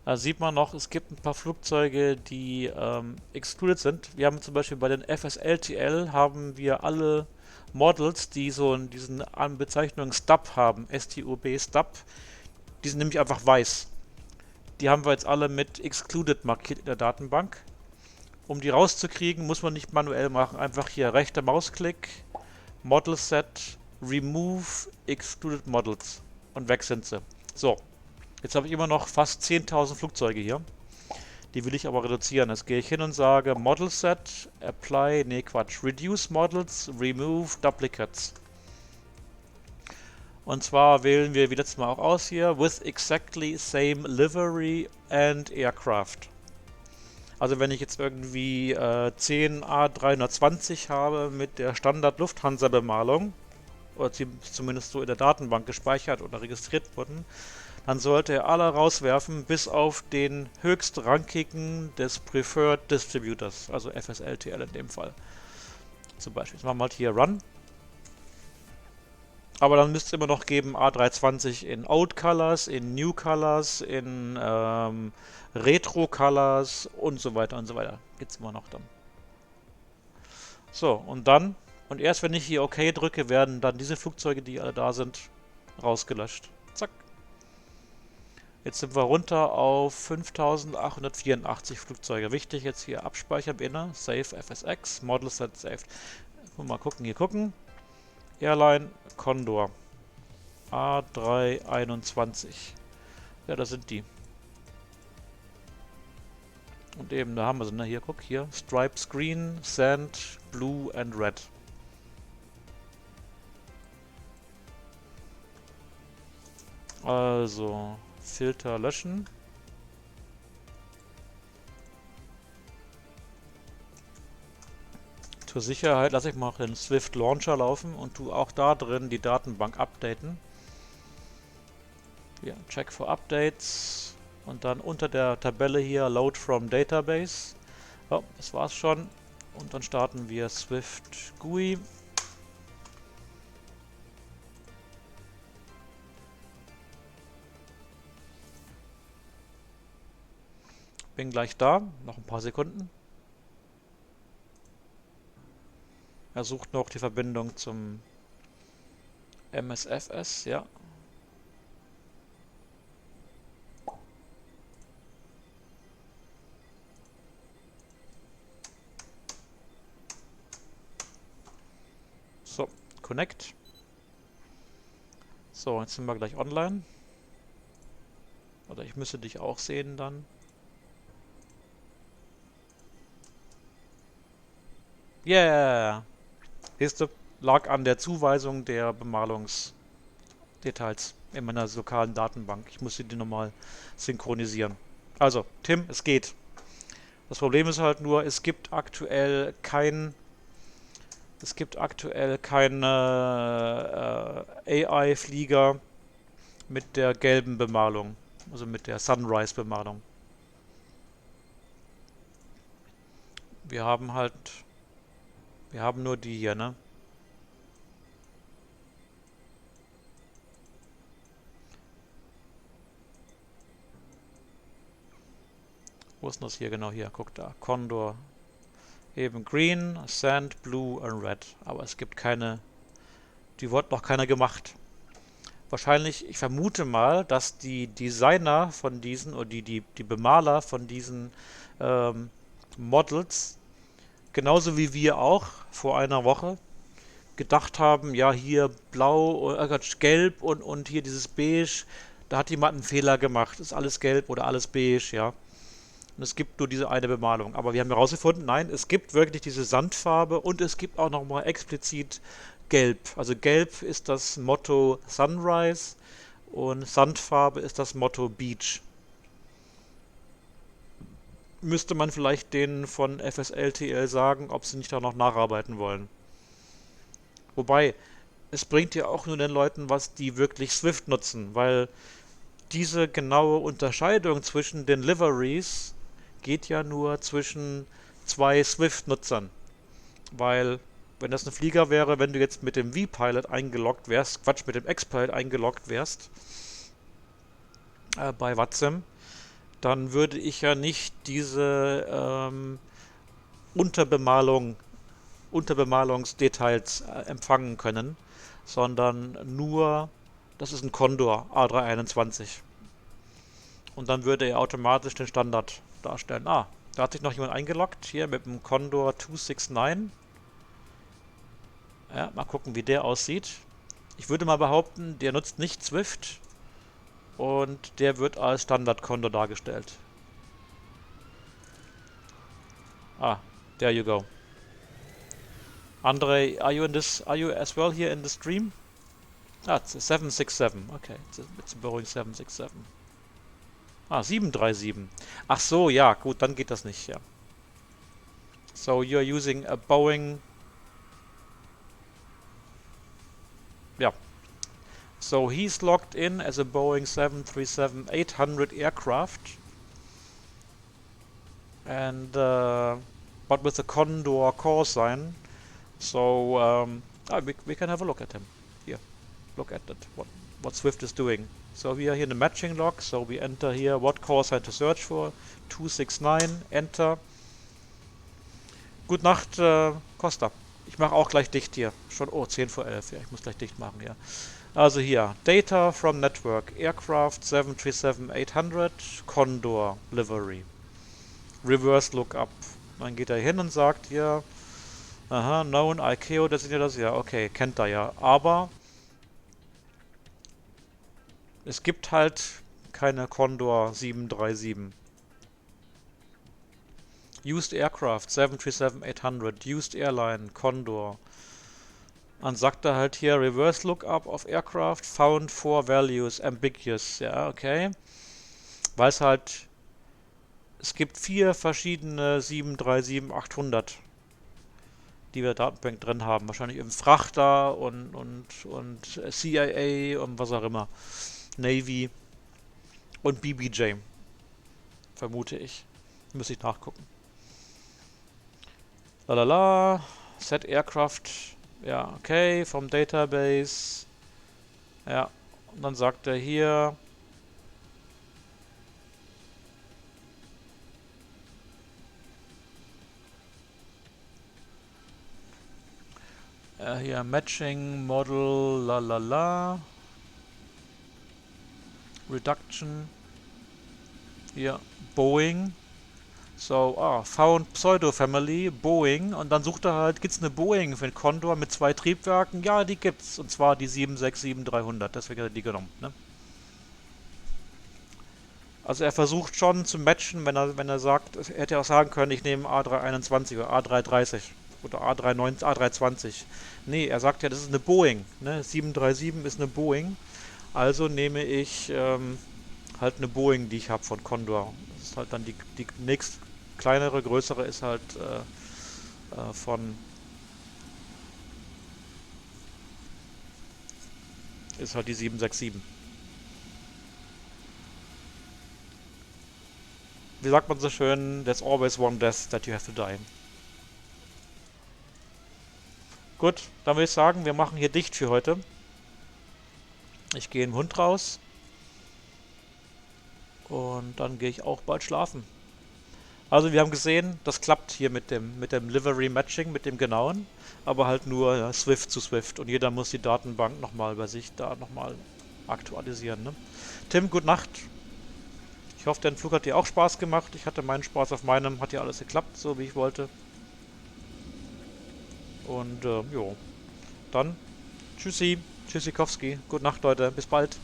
Da sieht man noch, es gibt ein paar Flugzeuge, die excluded sind. Wir haben zum Beispiel bei den FSLTL haben wir alle Models, die so diesen Bezeichnung Stub haben, STUB Stub, die sind nämlich einfach weiß. Die haben wir jetzt alle mit excluded markiert in der Datenbank. Um die rauszukriegen, muss man nicht manuell machen, einfach hier rechter Mausklick, Model Set, Remove Excluded Models und weg sind sie. So. Jetzt habe ich immer noch fast 10.000 Flugzeuge hier. Die will ich aber reduzieren. Jetzt gehe ich hin und sage Model Set, Apply, nee Quatsch, Reduce Models, Remove Duplicates. Und zwar wählen wir wie letztes Mal auch aus hier, with exactly same livery and aircraft. Also wenn ich jetzt irgendwie 10 A320 habe mit der Standard-Lufthansa-Bemalung, oder zumindest so in der Datenbank gespeichert oder registriert wurden, dann sollte er alle rauswerfen, bis auf den höchstrangigen des Preferred Distributors, also FSLTL in dem Fall. Zum Beispiel. Jetzt machen wir halt hier Run. Aber dann müsste es immer noch geben A320 in Old Colors, in New Colors, in Retro Colors und so weiter und so weiter. Gibt es immer noch dann. So, und dann, und erst wenn ich hier OK drücke, werden dann diese Flugzeuge, die alle da sind, rausgelöscht. Zack. Jetzt sind wir runter auf 5884 Flugzeuge. Wichtig, jetzt hier abspeichern, Inner, Save FSX, Model Set Saved. Mal gucken, hier gucken. Airline, Condor. A321. Ja, das sind die. Und eben, da haben wir sie, ne? Hier, guck, hier. Stripes Green, Sand, Blue and Red. Also, Filter löschen. Zur Sicherheit lasse ich mal den Swift Launcher laufen und tue auch da drin die Datenbank updaten. Ja, Check for Updates und dann unter der Tabelle hier Load from Database. Oh, das war's schon. Und dann starten wir Swift GUI. Bin gleich da, noch ein paar Sekunden. Er sucht noch die Verbindung zum MSFS, ja. So, Connect. So, jetzt sind wir gleich online. Oder ich müsste dich auch sehen dann. Yeah! Siehst du, lag an der Zuweisung der Bemalungsdetails in meiner lokalen Datenbank. Ich musste die nochmal synchronisieren. Also, Tim, es geht. Das Problem ist halt nur, es gibt aktuell keine AI-Flieger mit der gelben Bemalung, also mit der Sunrise-Bemalung. Wir haben nur die hier, ne? Wo ist denn das hier? Genau hier, guck da. Condor. Eben Green, Sand, Blue und Red. Aber es gibt keine, die wurde noch keiner gemacht. Wahrscheinlich, ich vermute mal, dass die Designer von diesen, oder die Bemaler von diesen Models, genauso wie wir auch vor einer Woche, gedacht haben, ja, hier blau, Quatsch, gelb und hier dieses beige, da hat jemand einen Fehler gemacht. Ist alles gelb oder alles beige, ja. Und es gibt nur diese eine Bemalung. Aber wir haben herausgefunden, nein, es gibt wirklich diese Sandfarbe und es gibt auch nochmal explizit Gelb. Also Gelb ist das Motto Sunrise und Sandfarbe ist das Motto Beach. Müsste man vielleicht denen von FSLTL sagen, ob sie nicht da noch nacharbeiten wollen. Wobei, es bringt ja auch nur den Leuten was, die wirklich Swift nutzen, weil diese genaue Unterscheidung zwischen den Liveries geht ja nur zwischen zwei Swift-Nutzern. Weil, wenn das ein Flieger wäre, wenn du jetzt mit dem V-Pilot eingeloggt wärst, Quatsch, mit dem X-Pilot eingeloggt wärst, bei VATSIM, dann würde ich ja nicht diese Unterbemalungsdetails empfangen können, sondern nur, das ist ein Condor A321. Und dann würde er automatisch den Standard darstellen. Ah, da hat sich noch jemand eingeloggt, hier mit dem Condor 269. Ja, mal gucken, wie der aussieht. Ich würde mal behaupten, der nutzt nicht Swift und der wird als Standard-Condor dargestellt. Ah, there you go. Andre, are you as well here in the stream? Ah, it's a 767. Okay, it's a Boeing 767. Ah, 737. Ach so, ja, gut, dann geht das nicht, ja. So, you're using a Boeing... Ja. So, he's logged in as a Boeing 737-800 aircraft. And, but with a Condor call sign. So, we can have a look at him. Here, look at it, what Swift is doing. So we are here in the matching log, so we enter here what call sign to search for, 269, enter. Gute Nacht, Costa. Ich mache auch gleich dicht hier. Schon, oh, 10 vor 11, ja, ich muss gleich dicht machen, ja. Also hier, Data from Network, Aircraft 737-800, Condor Livery. Reverse Lookup. Dann geht er hin und sagt hier, aha, known, ICAO, das sind ja das, ja, okay, kennt er ja. Aber es gibt halt keine Condor 737. Used Aircraft 737-800, Used Airline, Condor. Dann sagt er halt hier Reverse Lookup of Aircraft, found 4 values, ambiguous. Ja, okay. Weil es gibt 4 verschiedene 737-800, die wir Datenbank drin haben. Wahrscheinlich im Frachter und CIA und was auch immer. Navy und BBJ. Vermute ich. Muss ich nachgucken. Lalala. Set Aircraft. Ja, okay. Vom Database. Ja. Und dann sagt er hier. Hier Matching Model. Lalala. Reduction. Hier Boeing. So, found Pseudo Family, Boeing. Und dann sucht er halt, gibt's eine Boeing für den Condor mit 2 Triebwerken? Ja, die gibt's. Und zwar die 767-300. Deswegen hat er die genommen, ne? Also er versucht schon zu matchen, wenn er sagt, er hätte auch sagen können, ich nehme A321 oder A330 oder A320. Nee, er sagt ja, das ist eine Boeing, ne? 737 ist eine Boeing. Also nehme ich halt eine Boeing, die ich habe von Condor. Das ist halt dann die nächst kleinere, größere ist halt ist halt die 767. Wie sagt man so schön, there's always one death that you have to die. Gut, dann würde ich sagen, wir machen hier dicht für heute. Ich gehe im Hund raus. Und dann gehe ich auch bald schlafen. Also wir haben gesehen, das klappt hier mit dem Livery Matching, mit dem genauen, aber halt nur Swift zu Swift. Und jeder muss die Datenbank nochmal bei sich da nochmal aktualisieren. Ne? Tim, gute Nacht. Ich hoffe, der Flug hat dir auch Spaß gemacht. Ich hatte meinen Spaß auf meinem, hat ja alles geklappt, so wie ich wollte. Und jo, Dann, tschüssi, tschüssikowski, gute Nacht Leute, bis bald.